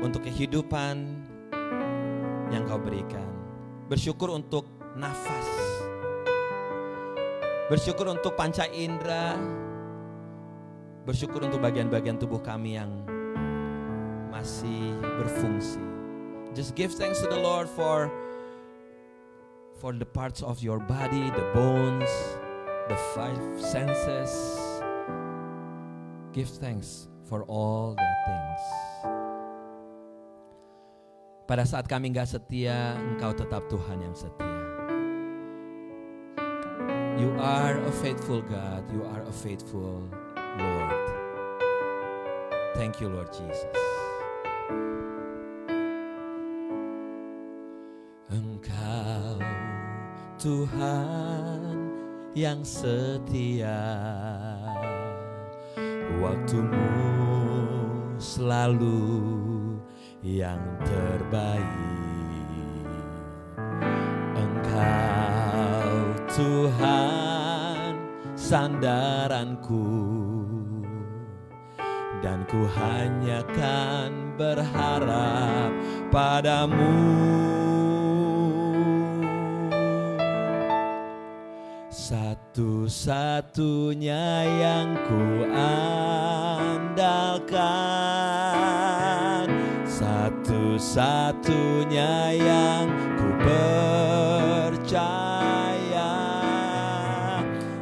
untuk kehidupan yang Kau berikan. Bersyukur untuk nafas. Bersyukur untuk panca indera. Bersyukur untuk bagian-bagian tubuh kami yang masih berfungsi. Just give thanks to the Lord for the parts of your body, the bones, the five senses. Give thanks for all the things. Pada saat kami gak setia, Engkau tetap Tuhan yang setia. You are a faithful God, you are a faithful Lord. Thank you, Lord Jesus. Engkau Tuhan yang setia, waktumu selalu yang terbaik. Engkau Tuhan sandaranku, dan ku hanya kan berharap padamu. Satu-satunya yang ku andalkan, satu-satunya yang ku percaya.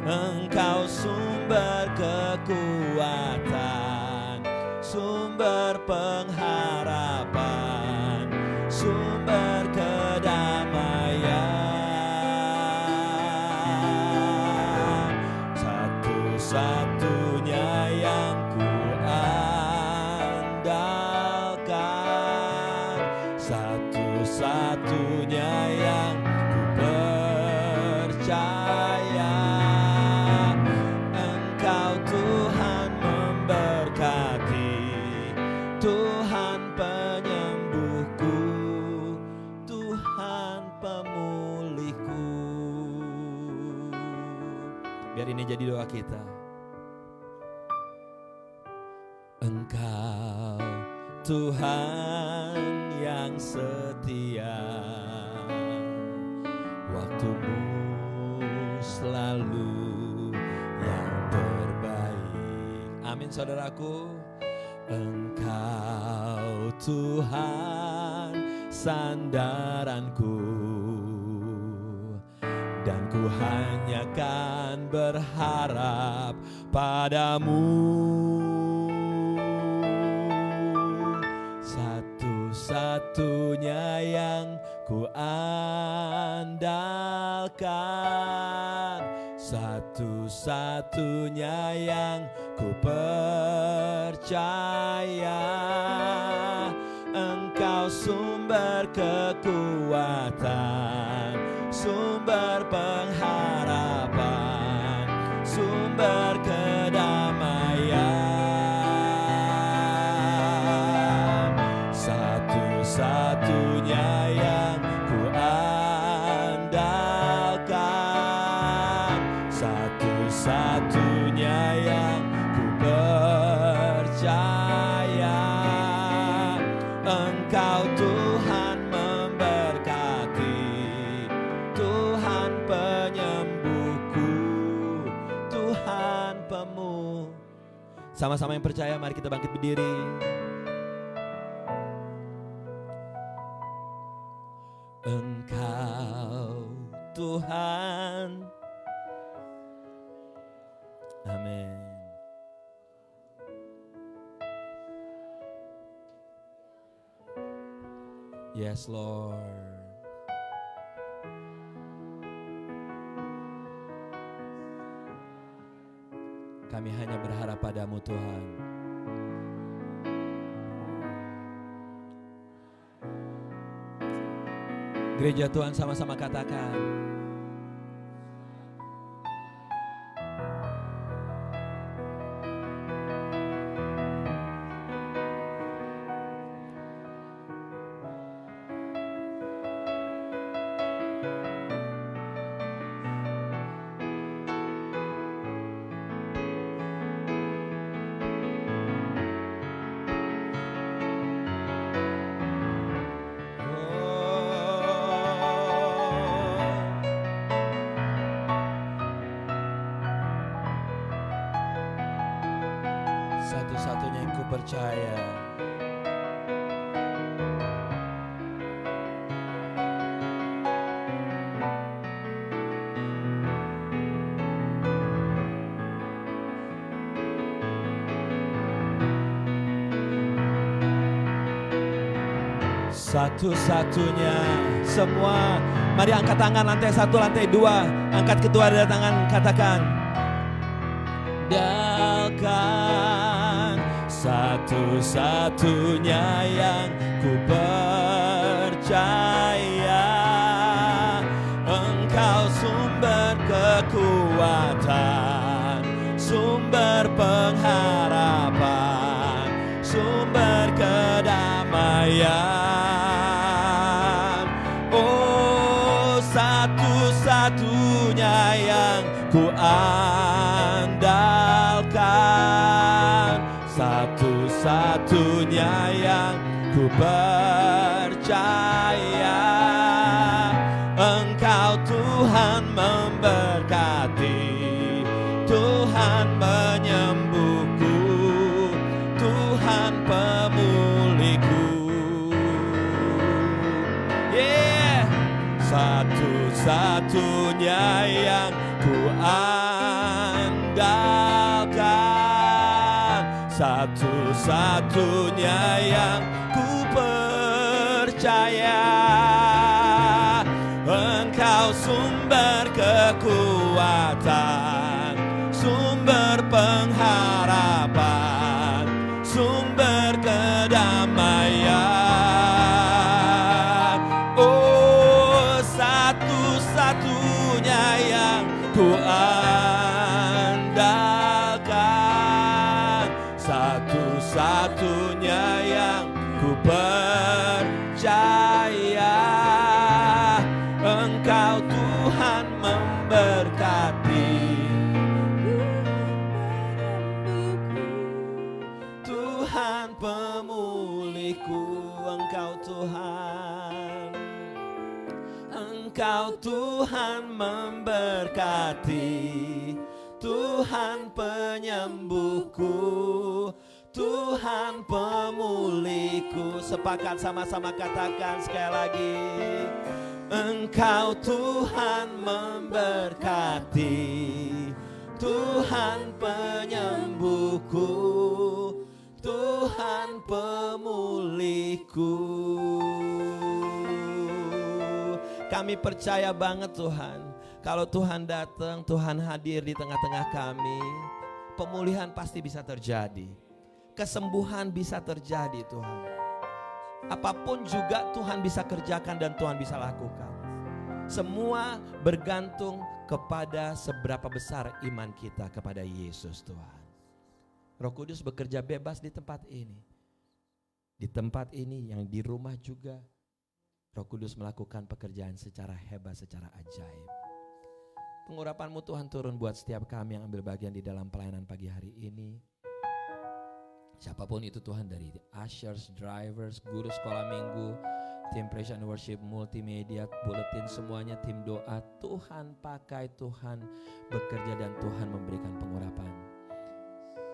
Engkau sumber kekuatan, sumber pengharapan, sumber kedamaian. Satu-satunya yang ku andalkan, satu-satunya yang ku percaya. Engkau Tuhan memberkati, Tuhan penyembuhku, Tuhan pemulihku. Biar ini jadi doa kita. Engkau Tuhan yang setia, waktumu selalu yang terbaik. Amin saudaraku. Engkau Tuhan sandaranku, dan ku hanya kan berharap padamu. Satu-satunya yang ku andalkan, satu-satunya yang ku percaya. Engkau sumber kekuatan, sumber pengharapan, sumber kedamaian. Satu-satunya yang ku andalkan, satu-satunya yang ku percaya. Engkau Tuhan memberkati, Tuhan penyembuhku, Tuhan pemu. Sama-sama yang percaya, mari kita bangkit berdiri. Engkau Tuhan. Amin. Yes, Lord. Kami hanya berharap padamu, Tuhan. Gereja Tuhan sama-sama katakan, percaya. Satu-satunya semua. Mari angkat tangan lantai 1, lantai 2. Angkat kedua dari tangan, katakan. Andalkan satu-satunya yang ku percaya. Engkau sumber kekuatan, sumber pengharapan, sumber kedamaian. Satu-satunya yang ku andalkan, satu-satunya yang ku percaya. Engkau Tuhan memberkati, Tuhan menyembuhku, Tuhan pemulihku. Satu-satunya yang ku andalkan, satu-satunya yang ku percaya. Engkau sumber kekuatan, sumber pengharapan, sumber kedamaian. Satu-satunya yang ku andalkan, satu-satunya yang ku percaya. Engkau Tuhan memberkati, Tuhan pemulihku. Engkau Tuhan, Engkau Tuhan memberkati, Tuhan penyembuhku, Tuhan pemulihku. Sepakat sama-sama katakan sekali lagi. Engkau Tuhan memberkati, Tuhan penyembuhku, Tuhan pemulihku. Kami percaya banget Tuhan, kalau Tuhan datang, Tuhan hadir di tengah-tengah kami, pemulihan pasti bisa terjadi, kesembuhan bisa terjadi Tuhan. Apapun juga Tuhan bisa kerjakan dan Tuhan bisa lakukan. Semua bergantung kepada seberapa besar iman kita kepada Yesus Tuhan. Roh Kudus bekerja bebas di tempat ini. Di tempat ini yang di rumah juga. Roh Kudus melakukan pekerjaan secara hebat, secara ajaib. Pengurapan-Mu Tuhan turun buat setiap kami yang ambil bagian di dalam pelayanan pagi hari ini. Siapapun itu Tuhan, dari ushers, drivers, guru sekolah minggu, tim praise and worship, multimedia, bulletin, semuanya tim doa. Tuhan pakai, Tuhan bekerja dan Tuhan memberikan pengurapan.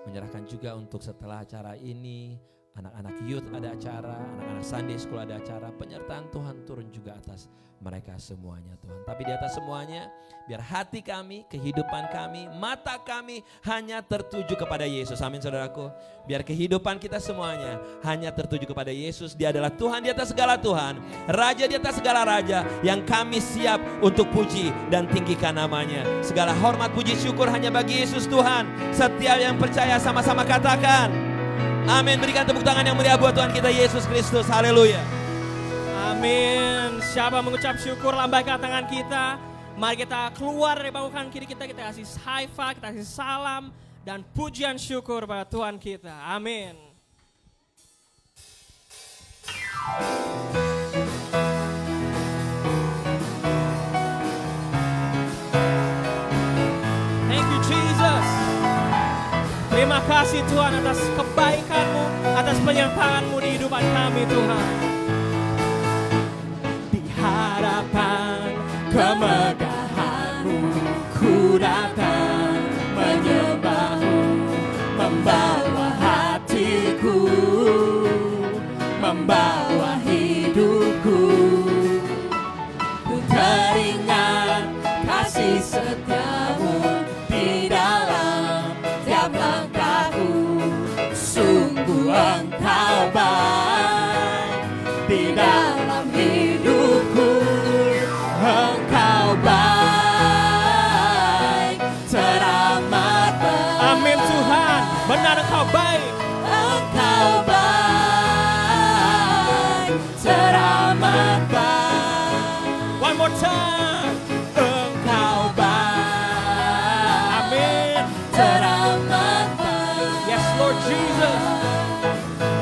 Menyerahkan juga untuk setelah acara ini, anak-anak youth ada acara, anak-anak Sunday School ada acara, penyertaan Tuhan turun juga atas mereka semuanya Tuhan. Tapi di atas semuanya, biar hati kami, kehidupan kami, mata kami hanya tertuju kepada Yesus. Amin saudaraku. Biar kehidupan kita semuanya hanya tertuju kepada Yesus. Dia adalah Tuhan di atas segala Tuhan, Raja di atas segala Raja, yang kami siap untuk puji dan tinggikan namanya. Segala hormat, puji, syukur hanya bagi Yesus Tuhan. Setiap yang percaya sama-sama katakan amin. Berikan tepuk tangan yang mulia buat Tuhan kita Yesus Kristus. Haleluya. Amin. Siapa mengucap syukur, lambaikan tangan kita. Mari kita keluar dari bangku kiri kita kasih high five, kita kasih salam dan pujian syukur pada Tuhan kita. Amin. Thank you Jesus. Terima kasih Tuhan atas kebaikan-Mu, atas penyertaan-Mu di hidupan kami Tuhan. Di hadapan kemegahan-Mu ku datang menyembah-Mu, membawa hatiku more time. Engkau baik. Amin. teramat baik. Yes, Lord Jesus.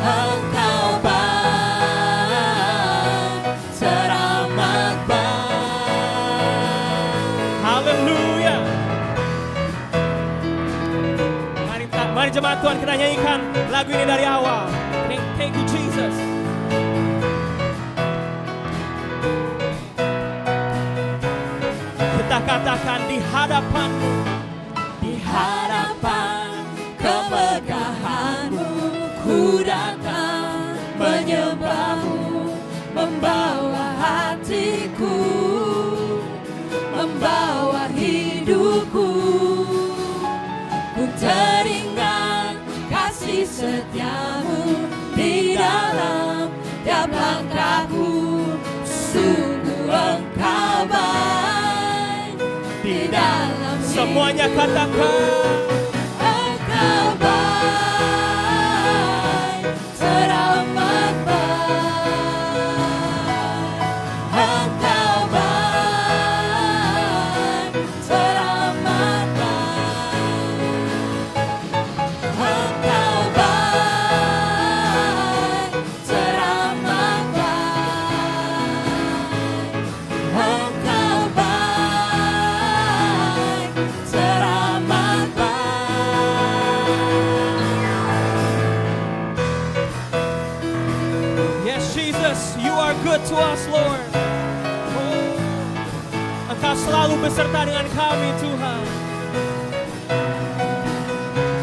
Engkau baik, teramat baik. Haleluya. Mari jemaat Tuhan kita nyanyikan lagu ini dari awal. Thank you Jesus. Kita katakan di hadapan-Mu, Di hadapan kemegahan-Mu, ku datang menyembah-Mu, membawa hatiku, membawa hidupku. Ku teringat kasih setia-Mu di dalam tiap langkahku. Sungguh Engkau baik di dalam semuanya katakan. Engkau baik, teramat baik. Engkau baik, teramat baik. Engkau baik, teramat baik. Engkau baik, teramat baik. Yes, Jesus, you are good to us, Lord. Oh, Engkau selalu beserta dengan kami, Tuhan.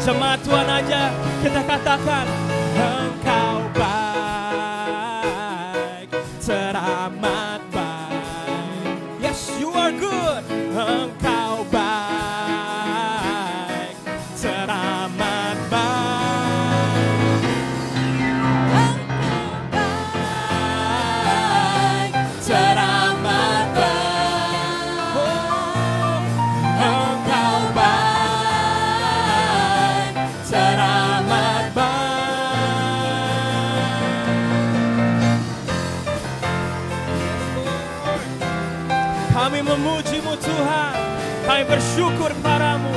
Jemaat Tuhan aja kita katakan, Engkau baik, teramat baik. Yes, you are good. Engkau baik, teramat baik. Baik, teramat baik. Engkau baik, teramat baik. Kami memuji-Mu Tuhan, kami bersyukur padamu.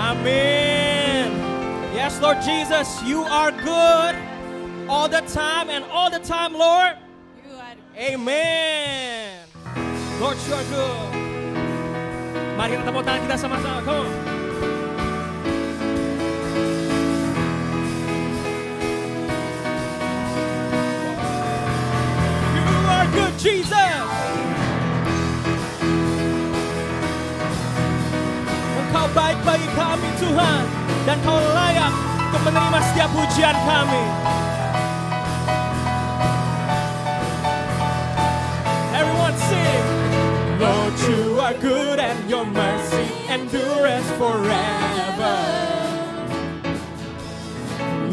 Amen. Yes, Lord Jesus, you are good all the time and all the time, Lord. You are Amen. Lord, you are good. Mari kita tepuk tangan kita sama-sama. Come on. You are good, Jesus. Engkau baik bagi kami, Tuhan, dan Kau layak untuk menerima setiap pujian kami. Everyone sing. Lord, you are good and your mercy endures forever.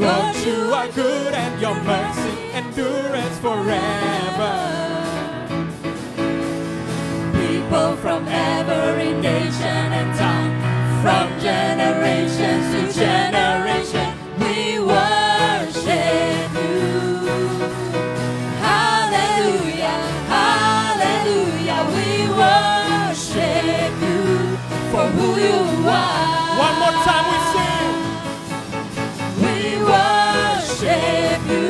Lord, you are good and your mercy endures forever. people from every nation and tongue, from generation to generation, we worship you. Hallelujah, hallelujah, we worship you for who you are. One more time we sing. We worship you.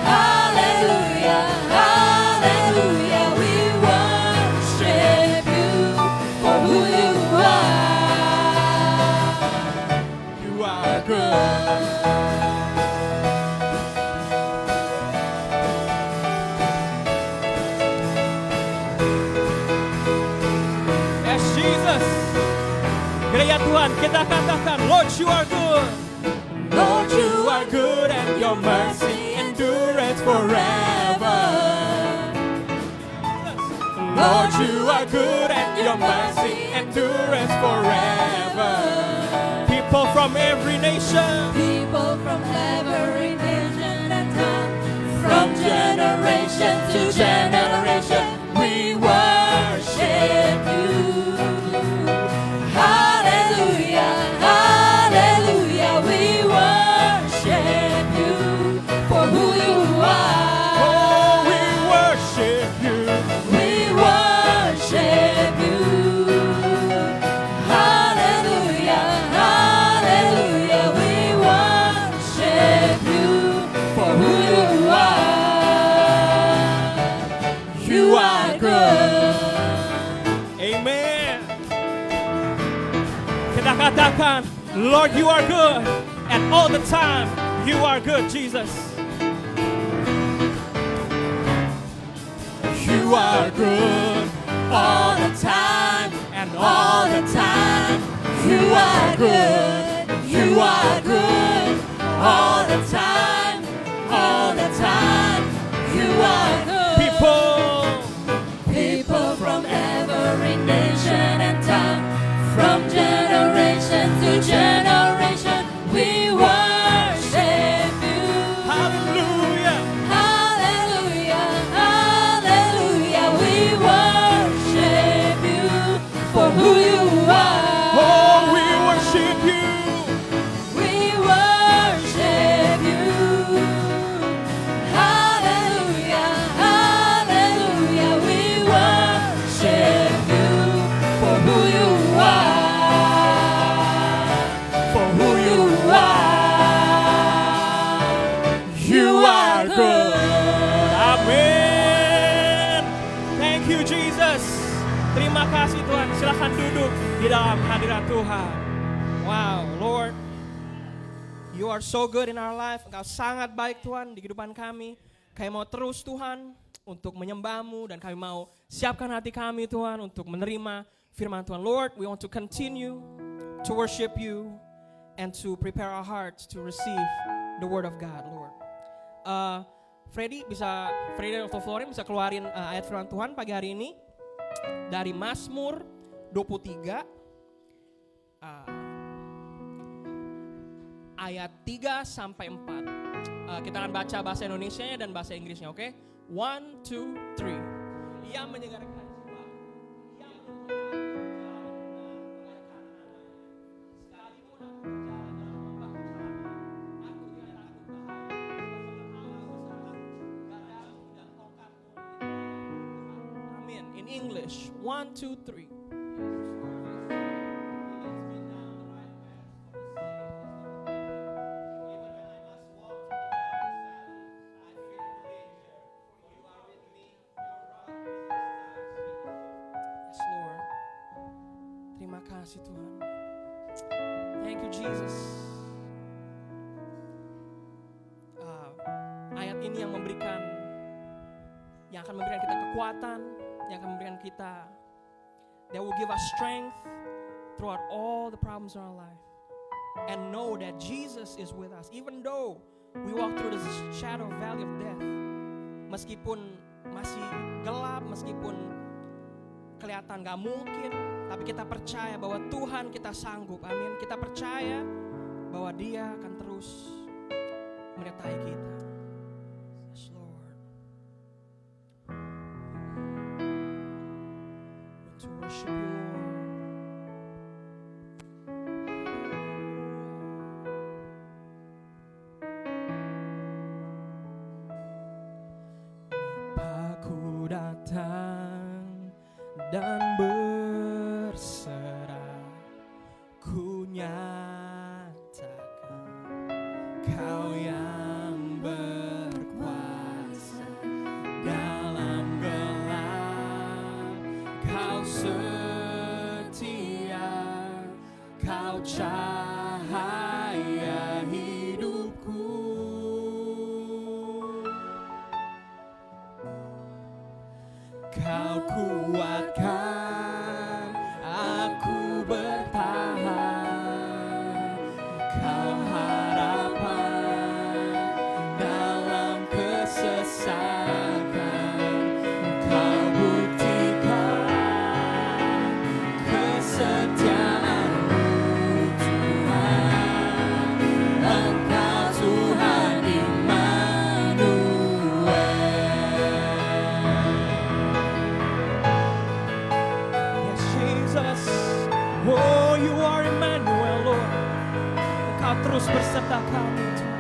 Hallelujah, hallelujah, we worship you for who you are. You are good. Yes, Jesus. Gereja Tuhan, kita katakan, Lord, you are good. Lord, you You are good and your mercy endures forever. Lord, you are good and your mercy endures forever. People from every nation, people from every nation and tongue, from generation to generation, we worship you. Hallelujah, hallelujah. katakan, Lord, you are good. And all the time, you are good, Jesus. You are good all the time. And all the time, You are good. You are good. All the time. All the time. You are good. People from every nation and tongue, from generation to generation, we worship you. Hallelujah. Hallelujah, hallelujah, we worship you for who you are. Oh, we worship you. We worship you. Hallelujah, hallelujah, we worship you for who you are. For who you are. You are good. Amin. Thank you, Jesus. Terima kasih Tuhan. Silakan duduk di dalam hadirat Tuhan. Wow, Lord, you are so good in our life. Engkau sangat baik Tuhan di kehidupan kami. Kami mau terus Tuhan untuk menyembah-Mu, dan kami mau siapkan hati kami Tuhan untuk menerima firman Tuhan. Lord, we want to continue to worship you and to prepare our hearts to receive the word of God, Lord. Freddy atau Florin bisa keluarin ayat firman Tuhan pagi hari ini dari Mazmur 23 ayat 3 sampai 4. Kita akan baca bahasa Indonesianya dan bahasa Inggrisnya, oke? 1, 2, 3. Ia menyegarkan jiwa. Ia Amin. In English, 1, 2, 3. Yes, Lord. Terima kasih Tuhan. Thank you, Jesus. Ayat ini yang akan memberikan kita kekuatan, yang akan memberikan kita, that will give us strength throughout all the problems in our life. And know that Jesus is with us, even though we walk through this shadow valley of death. Meskipun masih gelap, meskipun kelihatan gak mungkin, tapi kita percaya bahwa Tuhan kita sanggup. Amin. Kita percaya bahwa Dia akan terus menyertai kita. Yes, Lord. To worship you, Lord. Aku datang dan berserah, ku nyatakan Kau yang berkuasa dalam gelap. Kau setia, Kau cahaya hidupku. Kau kuatkan aku bertahan. Kau harapan dalam kesesakan. Kau buktikan kesetiaan-Mu, Tuhan. Engkau Tuhan Immanuel. Yes, Jesus. Oh, you are Emmanuel, Lord. Engkau terus berserta kami, Tuhan.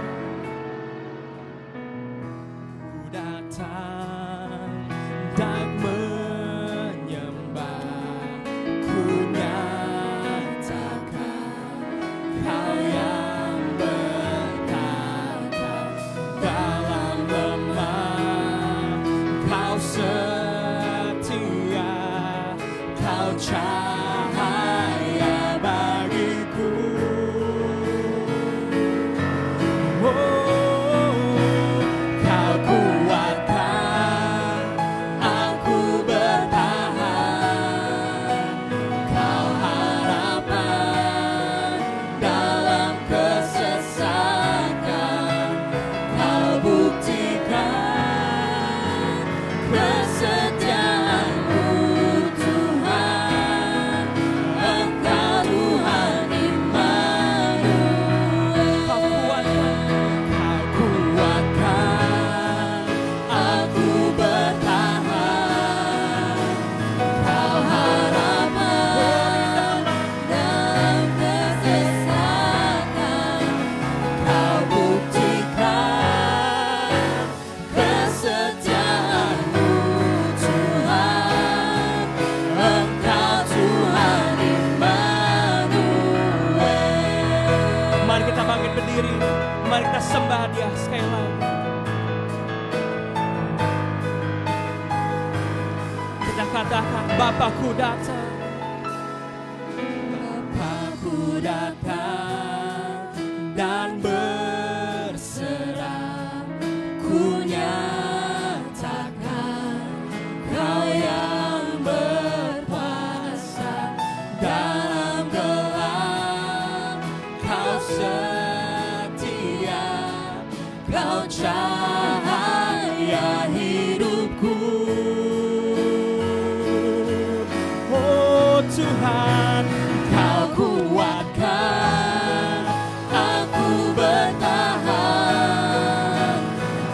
Ku datang dan menyembah, ku nyatakan Kau yang berkata dalam lemah. Kau setia, Kau cahaya bagiku. diri. Mari kita sembah Dia sekali lagi. Kita katakan, Bapakku datang. Bapakku datang dan berserah, ku nyatakan Kau yang berkuasa dalam gelap. Kau setia, Kau cahaya hidupku. Oh Tuhan, Kau kuatkan aku bertahan.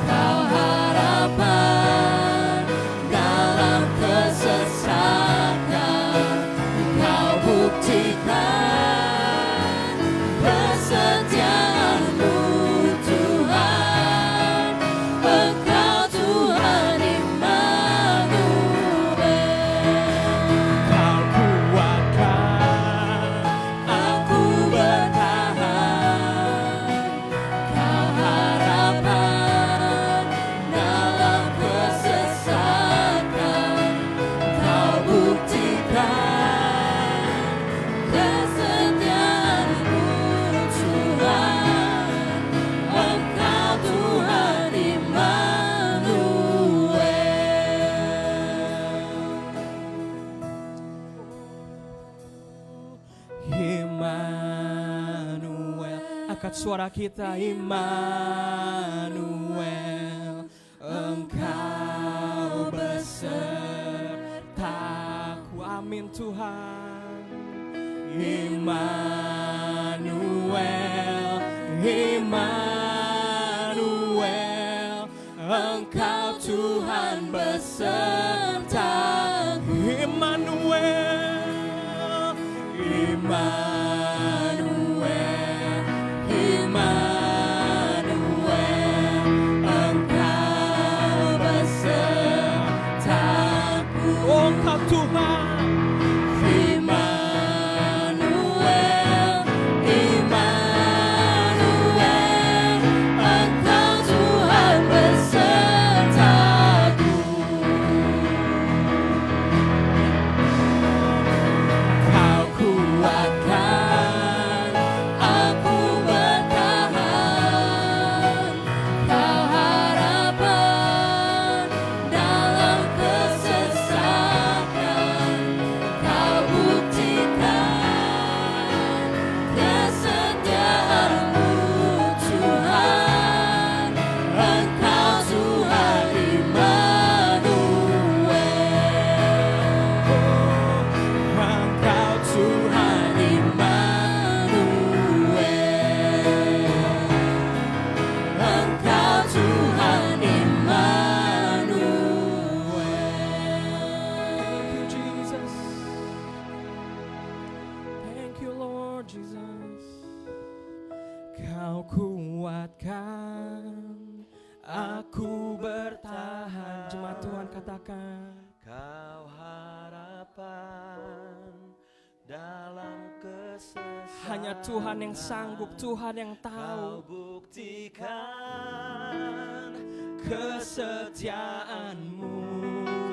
Kau harapan dalam kesesakan. Kau buktikan kesetiaan-Mu Tuhan. Engkau Tuhan Immanuel. Kau kuatkan aku bertahan. Kau harapan dalam kesesakan. Kau buktikan kesetiaan-Mu Tuhan. Engkau Tuhan Immanuel. Immanuel, angkat suara kita. Immanuel, Engkau besertaku. Amin Tuhan. Immanuel, Immanuel, Engkau Tuhan besertaku. Immanuel, Immanuel, Immanuel, Engkau besertaku. Oh Engkau Tuhan. Immanuel, Immanuel, Engkau Tuhan besertaku. Kau kuatkan aku bertahan. Kau harapan dalam kesesakan. Kau buktikan kesetiaan-Mu Tuhan. Engkau Tuhan Immanuel. Engkau Tuhan Immanuel. Engkau Tuhan Immanuel. Thank you Jesus. Thank you Lord Jesus. Kau kuatkan aku bertahan. Jemaat Tuhan katakan, Kau harapan dalam kesesakan. hanya Tuhan yang sanggup, Tuhan yang Kau tahu. buktikan Kesetiaan-Mu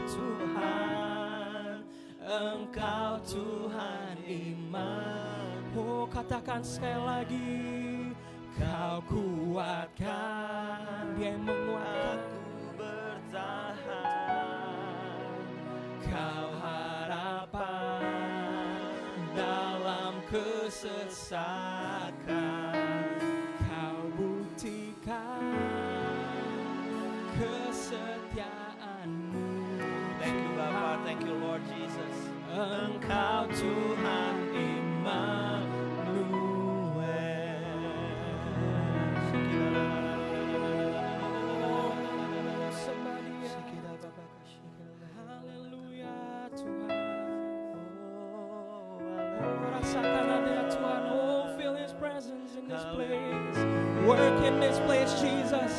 Tuhan. Engkau Tuhan Immanuel. Oh katakan sekali lagi, Kau kuatkan. Dia yang menguatkan. aku bertahan. Kau harapan dalam kesesakan. Kau buktikan kesetiaan-Mu. Thank you Bapa, thank you Lord Jesus. Engkau Tuhan Immanuel. Sembah Dia. Haleluya Tuhan. Rasakan hadirat Tuhan. Oh, feel His presence in this place. Work in this place, Jesus.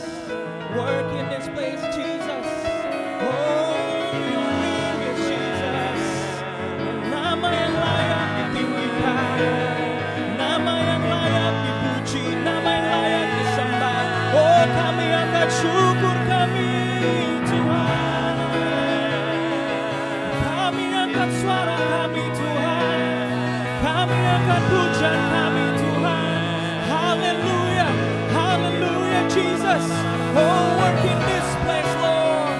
Work in this place, Jesus. Oh, you live in Jesus. Nama yang layak ditinggikan, nama yang layak dipuji, nama yang layak tercurahkan pujian kami Tuhan. Hallelujah, hallelujah Jesus. Oh, work in this place Lord.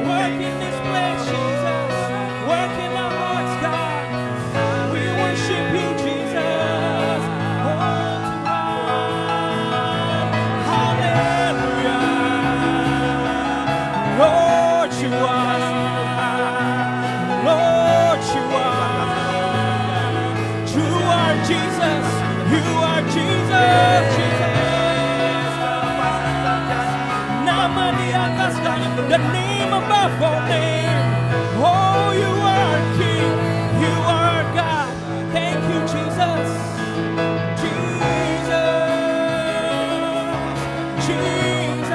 Work in this place Jesus. Work in our hearts God. We worship you Jesus. Oh Tuhan. Hallelujah. Lord you are. Lord you are. You are Jesus. You are Jesus. Jesus. Nama di atas nama, the name above all name. Oh, you are King. You are God. Thank you, Jesus. Jesus. Jesus.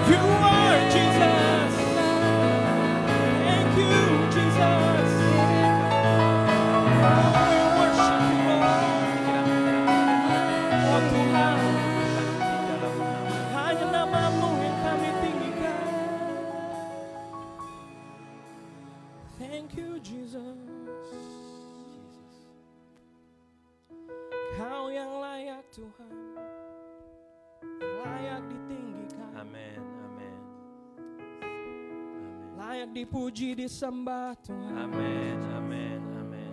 You are Jesus. Thank you, Jesus. Oh, we worship you, Lord. Oh Tuhan, hanya nama-Mu yang kami tinggikan. Thank you, Jesus. Kau yang layak Tuhan, layak ditinggikan, Amin, amin. Amin. layak dipuji, disembah Tuhan. Amin, amin, amin.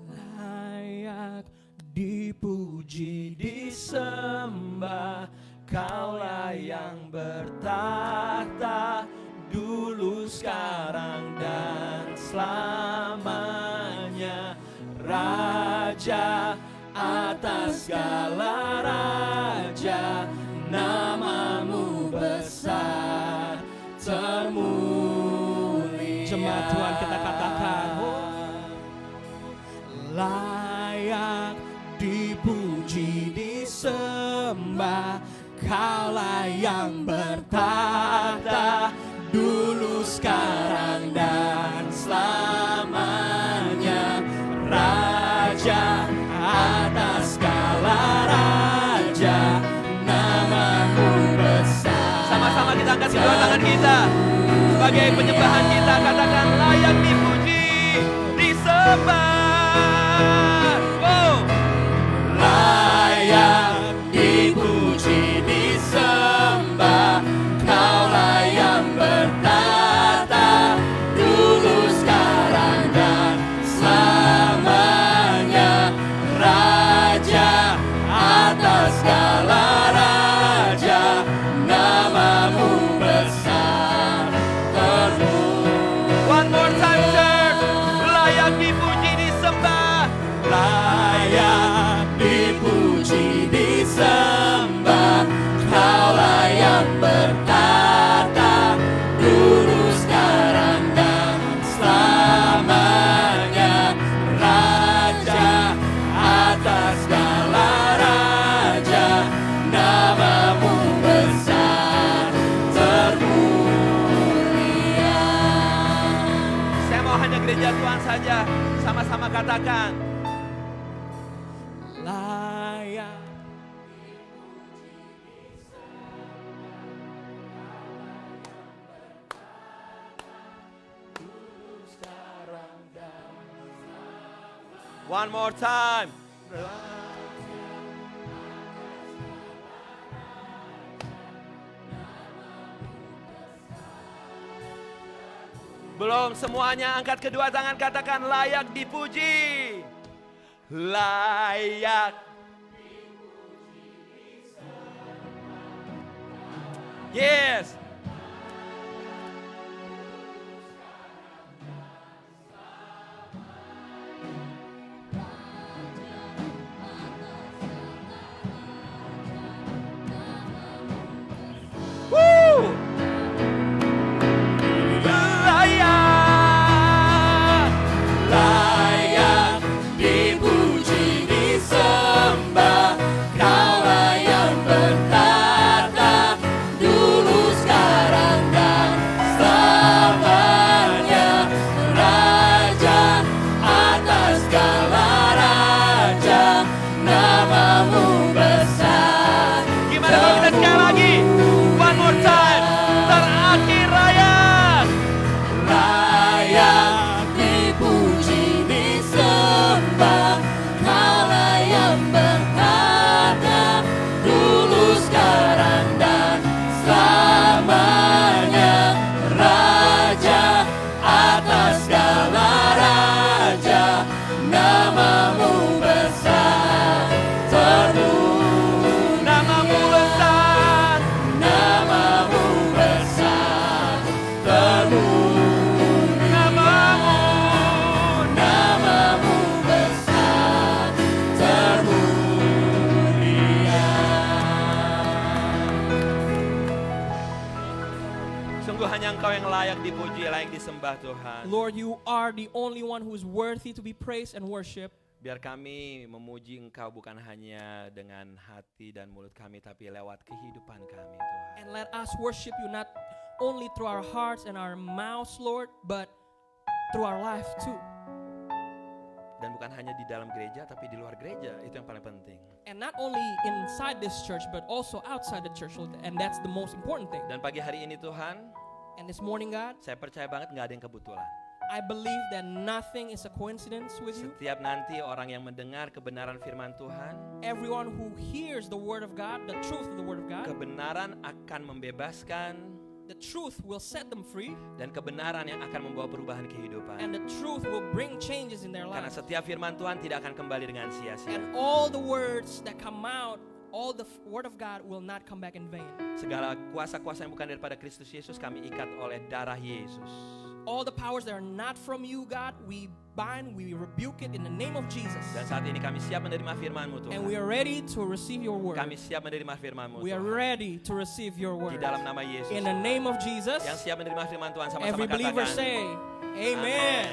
Layak dipuji, disembah, Kaulah yang bertahta dulu, sekarang, dan selamanya. Raja atas segala raja, nama-Mu besar termulia. Jemaat Tuhan, kita katakan, layak dipuji, disembah, Kaulah yang bertahta dulu, sekarang, dan selamanya. Raja atas segala raja, nama-Mu besar. Sama-sama kita angkat kedua tangan kita sebagai penyembahan kita, katakan layak dipuji, disembah. Wow. Layak dipuji, disembah, Kaulah yang bertahta dulu, sekarang, dan selamanya. Raja atas segala raja, nama-Mu besar termulia. One more time, church. Layak dipuji, disembah. Layak dipuji, disembah, Kaulah yang bertahta dulu, sekarang, dan selamanya. Raja atas segala raja, nama-Mu besar termulia. Saya mau hanya gereja Tuhan saja. Sama-sama katakan. Layak One more time. Belum semuanya, angkat kedua tangan, katakan layak dipuji. Layak. Yes. Woo! Layak. layak dipuji, disembah, Kaulah yang bertahta dulu, sekarang, Engkau yang layak dipuji, layak disembah Tuhan. Lord, you are the only one who is worthy to be praised and worshiped. Biar kami memuji Engkau bukan hanya dengan hati dan mulut kami, tapi lewat kehidupan kami Tuhan. And let us worship you not only through our hearts and our mouths, Lord, but through our life too. Dan bukan hanya di dalam gereja, tapi di luar gereja, itu yang paling penting. And not only inside this church, but also outside the church, Lord. And that's the most important thing. Dan pagi hari ini Tuhan, And this morning, God, saya percaya banget gak ada yang kebetulan. I believe that nothing is a coincidence with you. Setiap nanti orang yang mendengar kebenaran firman Tuhan, Everyone who hears the word of God, the truth of the word of God, kebenaran akan membebaskan, the truth will set them free, dan kebenaran yang akan membawa perubahan kehidupan. and the truth will bring changes in their Karena lives. setiap firman Tuhan tidak akan kembali dengan sia-sia. And all the words that come out, all the word of God will not come back in vain. Segala kuasa-kuasa yang bukan daripada Kristus Yesus kami ikat oleh darah Yesus. All the powers that are not from you, God, we bind, we rebuke it in the name of Jesus. Dan saat ini kami siap menerima firman-Mu And we Tuhan. are ready to receive your word. Kami siap menerima firman-Mu We are Tuhan. ready to receive your Di word. dalam nama Yesus. In the name of Jesus, Yang siap menerima firman Tuhan sama-sama every believer katakan. say, Amen.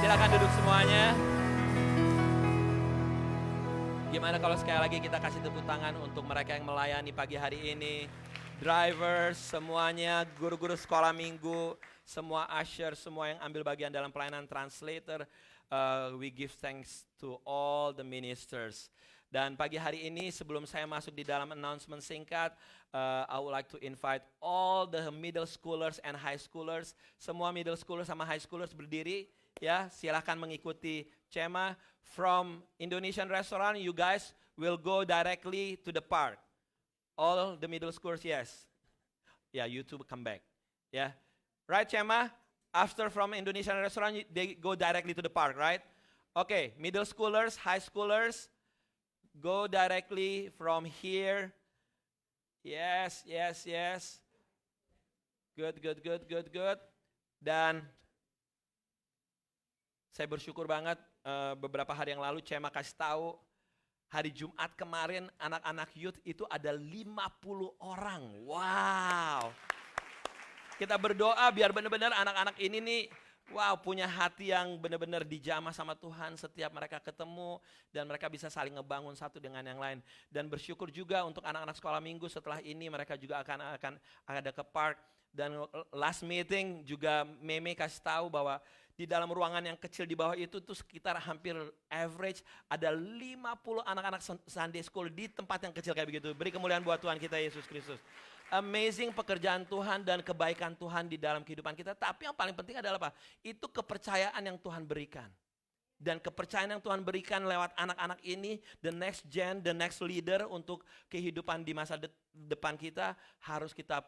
Silakan duduk semuanya. Gimana kalau sekali lagi kita kasih tepuk tangan untuk mereka yang melayani pagi hari ini. Drivers, semuanya, guru-guru sekolah minggu, semua usher, semua yang ambil bagian dalam pelayanan translator. We give thanks to all the ministers. Dan pagi hari ini sebelum saya masuk di dalam announcement singkat, I would like to invite all the middle schoolers and high schoolers. Semua middle schoolers sama high schoolers berdiri. Ya, silakan mengikuti Cema. From Indonesian restaurant, you guys will go directly to the park. All the middle schoolers, yes. Yeah, you two come back. Yeah. Right, Cema? After from Indonesian restaurant, they go directly to the park, right? Okay, middle schoolers, high schoolers, go directly from here. Yes, yes, yes. Good, good, good, good, good. Dan saya bersyukur banget beberapa hari yang lalu Cema kasih tahu hari Jumat kemarin anak-anak youth itu ada 50 orang. Wow. Kita berdoa biar benar-benar anak-anak ini nih punya hati yang benar-benar dijamah sama Tuhan setiap mereka ketemu dan mereka bisa saling ngebangun satu dengan yang lain. Dan bersyukur juga untuk anak-anak sekolah minggu setelah ini mereka juga akan ada ke park. Dan last meeting juga Meme kasih tahu bahwa di dalam ruangan yang kecil di bawah itu tuh sekitar hampir average ada 50 anak-anak Sunday School di tempat yang kecil kayak begitu. Beri kemuliaan buat Tuhan kita Yesus Kristus. Amazing pekerjaan Tuhan dan kebaikan Tuhan di dalam kehidupan kita. Tapi yang paling penting adalah apa? Itu kepercayaan yang Tuhan berikan. Dan kepercayaan yang Tuhan berikan lewat anak-anak ini, the next gen, the next leader untuk kehidupan di masa depan kita harus kita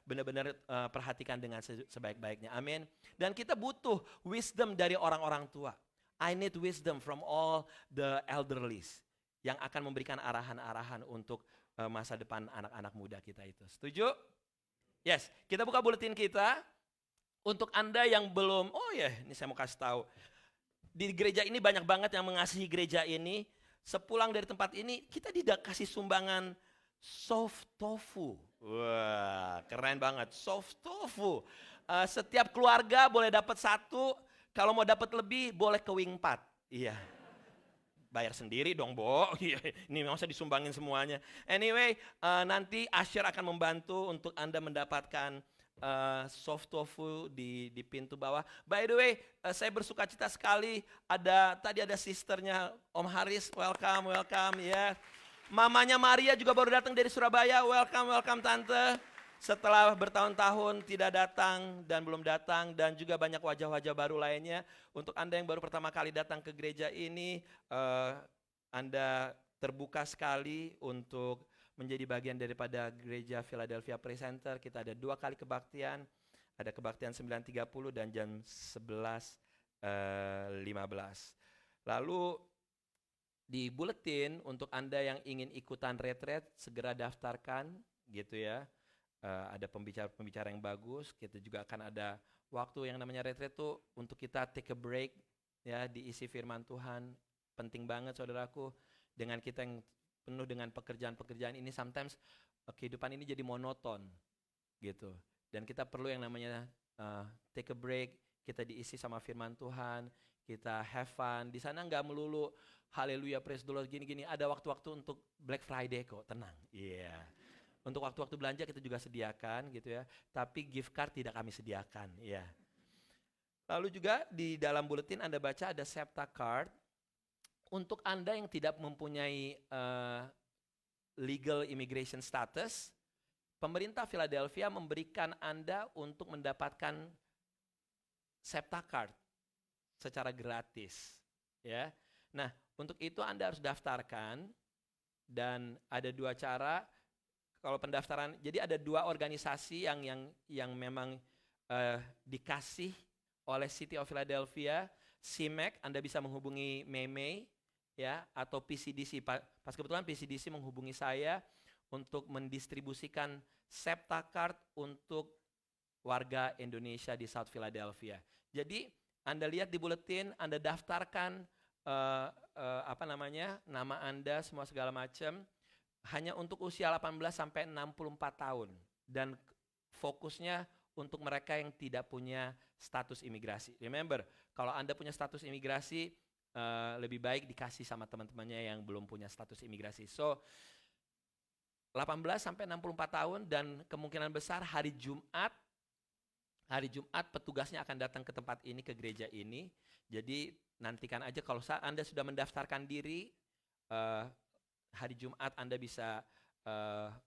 benar-benar perhatikan dengan sebaik-baiknya. Amin. Dan kita butuh wisdom dari orang-orang tua. I need wisdom from all the elderlies yang akan memberikan arahan-arahan untuk masa depan anak-anak muda kita itu. Setuju? Yes, kita buka buletin kita. Untuk Anda yang belum, ini saya mau kasih tahu. Di gereja ini banyak banget yang mengasihi gereja ini. Sepulang dari tempat ini, kita tidak kasih sumbangan soft tofu. Wah, keren banget. Soft tofu. Setiap keluarga boleh dapat satu. Kalau mau dapat lebih, boleh ke Wing 4. Iya. Bayar sendiri dong, Bo. Ini masa disumbangin semuanya. Anyway, nanti Asher akan membantu untuk Anda mendapatkan soft tofu di pintu bawah. By the way, saya bersuka cita sekali tadi ada sisternya Om Haris, welcome ya. Mamanya Maria juga baru datang dari Surabaya, welcome tante. Setelah bertahun-tahun tidak datang dan belum datang dan juga banyak wajah-wajah baru lainnya. Untuk Anda yang baru pertama kali datang ke gereja ini, Anda terbuka sekali untuk menjadi bagian daripada gereja Philadelphia Praise Center. Kita ada 2 kali kebaktian, ada kebaktian 9.30 dan jam 11.15. Lalu di buletin untuk Anda yang ingin ikutan retreat segera daftarkan gitu ya. Ada pembicara-pembicara yang bagus. Kita juga akan ada waktu yang namanya retreat tuh untuk kita take a break ya, diisi firman Tuhan. Penting banget saudaraku, dengan kita yang penuh dengan pekerjaan-pekerjaan ini sometimes kehidupan ini jadi monoton. gitu. Dan kita perlu yang namanya take a break, kita diisi sama firman Tuhan, kita have fun. Di sana nggak melulu haleluya praise the Lord gini-gini. Ada waktu-waktu untuk Black Friday kok, tenang. Iya. Untuk waktu-waktu belanja kita juga sediakan gitu ya. Tapi gift card tidak kami sediakan, ya. Lalu juga di dalam buletin Anda baca ada SEPTA card. Untuk Anda yang tidak mempunyai legal immigration status, pemerintah Philadelphia memberikan Anda untuk mendapatkan SEPTA card secara gratis, ya. Nah, untuk itu Anda harus daftarkan dan ada 2 cara. Kalau pendaftaran, jadi ada 2 organisasi yang memang dikasih oleh City of Philadelphia, CMAC, Anda bisa menghubungi Mei, ya, atau PCDC. Pas kebetulan PCDC menghubungi saya untuk mendistribusikan SEPTA card untuk warga Indonesia di South Philadelphia. Jadi Anda lihat di buletin, Anda daftarkan nama Anda semua segala macam. Hanya untuk usia 18 sampai 64 tahun dan fokusnya untuk mereka yang tidak punya status imigrasi. Remember, kalau Anda punya status imigrasi, lebih baik dikasih sama teman-temannya yang belum punya status imigrasi. So, 18 sampai 64 tahun dan kemungkinan besar hari Jumat petugasnya akan datang ke tempat ini, ke gereja ini. Jadi nantikan aja kalau Anda sudah mendaftarkan diri, hari Jumat Anda bisa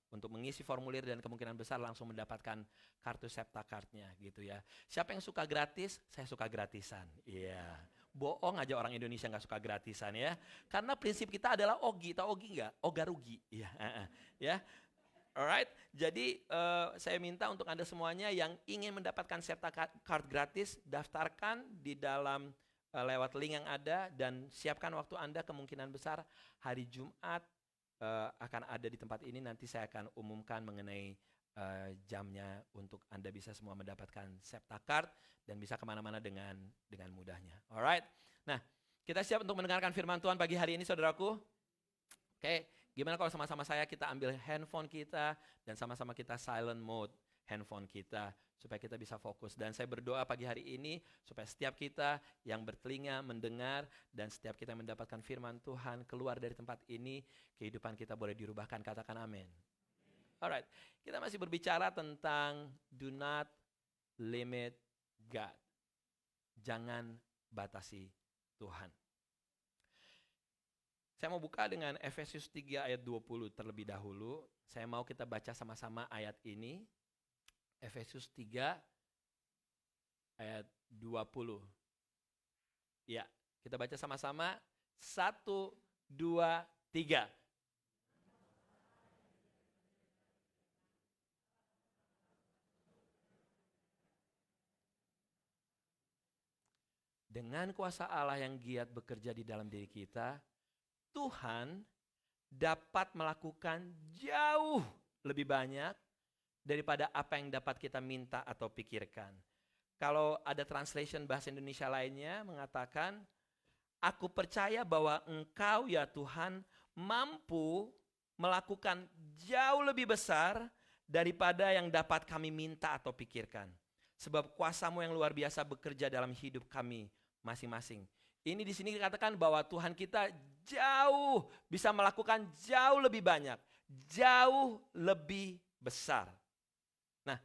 untuk mengisi formulir dan kemungkinan besar langsung mendapatkan kartu SEPTA card-nya gitu ya. Siapa yang suka gratis? Saya suka gratisan. Iya. Bohong aja orang Indonesia nggak suka gratisan ya. Karena prinsip kita adalah ogi. Tahu ogi nggak? Oga rugi. Iya. Ya. Alright. Jadi saya minta untuk Anda semuanya yang ingin mendapatkan SEPTA card gratis, daftarkan di dalam lewat link yang ada dan siapkan waktu Anda. Kemungkinan besar hari Jumat akan ada di tempat ini. Nanti saya akan umumkan mengenai jamnya untuk Anda bisa semua mendapatkan SEPTA card dan bisa kemana-mana dengan mudahnya. Alright. Nah, kita siap untuk mendengarkan firman Tuhan pagi hari ini, saudaraku. Oke, gimana kalau sama-sama saya kita ambil handphone kita dan sama-sama kita silent mode handphone kita supaya kita bisa fokus. Dan saya berdoa pagi hari ini supaya setiap kita yang bertelinga mendengar dan setiap kita yang mendapatkan firman Tuhan keluar dari tempat ini, kehidupan kita boleh dirubahkan. Katakan amin. Alright, kita masih berbicara tentang do not limit God. Jangan batasi Tuhan. Saya mau buka dengan Efesus 3 ayat 20 terlebih dahulu. Saya mau kita baca sama-sama ayat ini. Efesus 3 ayat 20. Ya, kita baca sama-sama. 1, 2, 3. Dengan kuasa Allah yang giat bekerja di dalam diri kita, Tuhan dapat melakukan jauh lebih banyak daripada apa yang dapat kita minta atau pikirkan. Kalau ada translation bahasa Indonesia lainnya mengatakan, aku percaya bahwa Engkau ya Tuhan mampu melakukan jauh lebih besar daripada yang dapat kami minta atau pikirkan. Sebab kuasa-Mu yang luar biasa bekerja dalam hidup kami masing-masing. Ini di sini dikatakan bahwa Tuhan kita jauh bisa melakukan jauh lebih banyak, jauh lebih besar. Nah,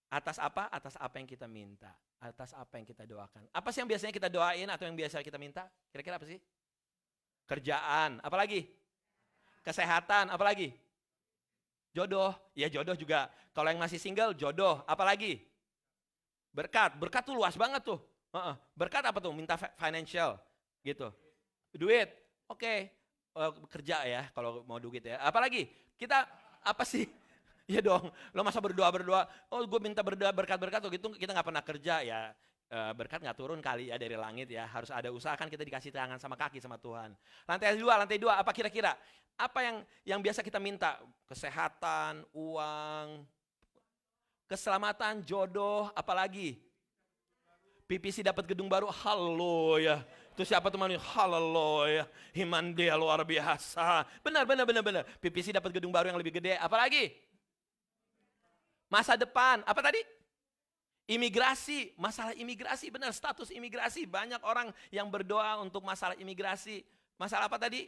atas apa? Atas apa yang kita minta, atas apa yang kita doakan. Apa sih yang biasanya kita doain atau yang biasa kita minta? Kira-kira apa sih? Kerjaan, apalagi? Kesehatan, apalagi? Jodoh, ya jodoh juga. Kalau yang masih single, jodoh, apalagi? Berkat tuh luas banget tuh. Berkat apa tuh? Minta financial gitu. Duit, oke. Kerja ya kalau mau duit ya. Apalagi? Kita apa sih? Ya dong, lo masa berdoa, oh gue minta berkat tuh gitu, kita gak pernah kerja ya. Berkat gak turun kali ya dari langit ya. Harus ada usaha, kan kita dikasih tangan sama kaki sama Tuhan. Lantai dua, apa kira-kira? Apa yang biasa kita minta? Kesehatan, uang, keselamatan, jodoh, apalagi? PPC dapat gedung baru, haleluya. Itu siapa teman? Haleluya. Iman dia luar biasa. Benar. PPC dapat gedung baru yang lebih gede, apalagi? Masa depan, apa tadi? Imigrasi, masalah imigrasi, benar, status imigrasi. Banyak orang yang berdoa untuk masalah imigrasi. Masalah apa tadi?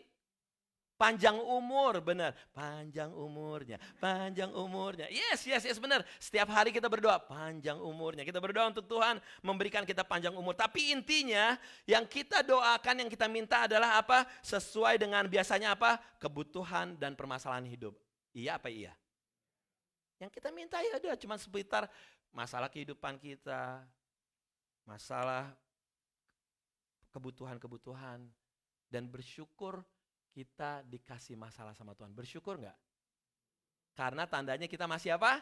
Panjang umur, benar. Panjang umurnya, panjang umurnya. Yes, benar. Setiap hari kita berdoa, panjang umurnya. Kita berdoa untuk Tuhan memberikan kita panjang umur. Tapi intinya yang kita doakan, yang kita minta adalah apa? Sesuai dengan biasanya apa? Kebutuhan dan permasalahan hidup. Iya apa iya? Yang kita minta ya udah cuma seputar masalah kehidupan kita, masalah kebutuhan-kebutuhan, dan bersyukur kita dikasih masalah sama Tuhan. Bersyukur enggak? Karena tandanya kita masih apa?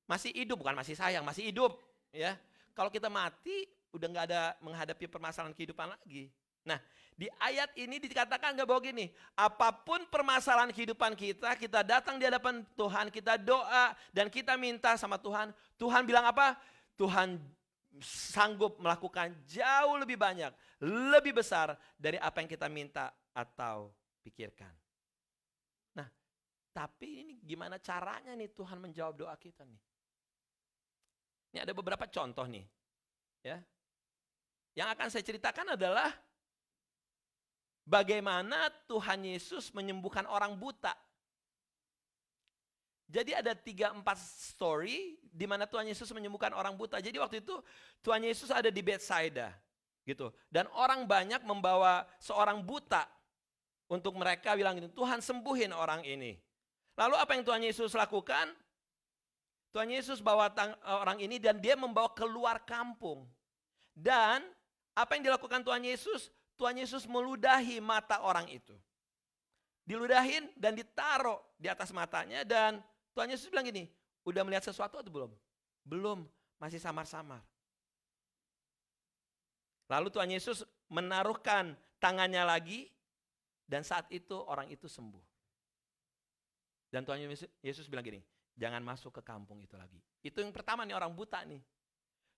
Masih hidup, bukan masih sayang, masih hidup. Ya, kalau kita mati, udah enggak ada menghadapi permasalahan kehidupan lagi. Nah, di ayat ini dikatakan enggak bahwa gini, apapun permasalahan kehidupan kita, kita datang di hadapan Tuhan, kita doa dan kita minta sama Tuhan. Tuhan bilang apa? Tuhan sanggup melakukan jauh lebih banyak, lebih besar dari apa yang kita minta atau pikirkan. Nah, tapi ini gimana caranya nih Tuhan menjawab doa kita nih? Ini ada beberapa contoh nih, ya. Yang akan saya ceritakan adalah bagaimana Tuhan Yesus menyembuhkan orang buta. Jadi ada 3-4 story di mana Tuhan Yesus menyembuhkan orang buta. Jadi waktu itu Tuhan Yesus ada di Bethsaida gitu. Dan orang banyak membawa seorang buta untuk mereka bilang gitu, Tuhan sembuhin orang ini. Lalu apa yang Tuhan Yesus lakukan? Tuhan Yesus bawa orang ini dan dia membawa keluar kampung. Dan apa yang dilakukan Tuhan Yesus? Tuhan Yesus meludahi mata orang itu. Diludahin dan ditaruh di atas matanya dan Tuhan Yesus bilang gini, udah melihat sesuatu atau belum? Belum, masih samar-samar. Lalu Tuhan Yesus menaruhkan tangannya lagi dan saat itu orang itu sembuh. Dan Tuhan Yesus bilang gini, jangan masuk ke kampung itu lagi. Itu yang pertama nih, orang buta nih.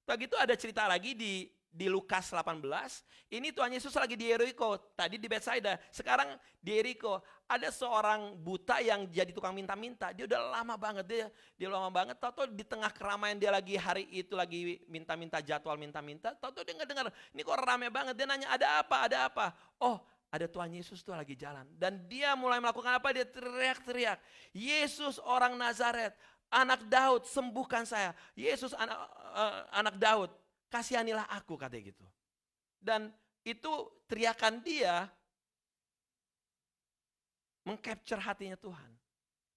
Begitu ada cerita lagi di Lukas 18, ini Tuhan Yesus lagi di Yeriko, tadi di Bethsaida, sekarang di Yeriko. Ada seorang buta yang jadi tukang minta-minta, dia udah lama banget, dia lama banget, tahu-tahu di tengah keramaian dia lagi hari itu lagi minta-minta jadwal minta-minta, tahu-tahu dia nggak dengar, ini kok rame banget, dia nanya ada apa, oh ada Tuhan Yesus tuh lagi jalan, dan dia mulai melakukan apa, dia teriak-teriak, Yesus orang Nazaret, anak Daud sembuhkan saya, Yesus anak Daud, kasihanilah aku, katanya gitu. Dan itu teriakan dia mengcapture hatinya Tuhan.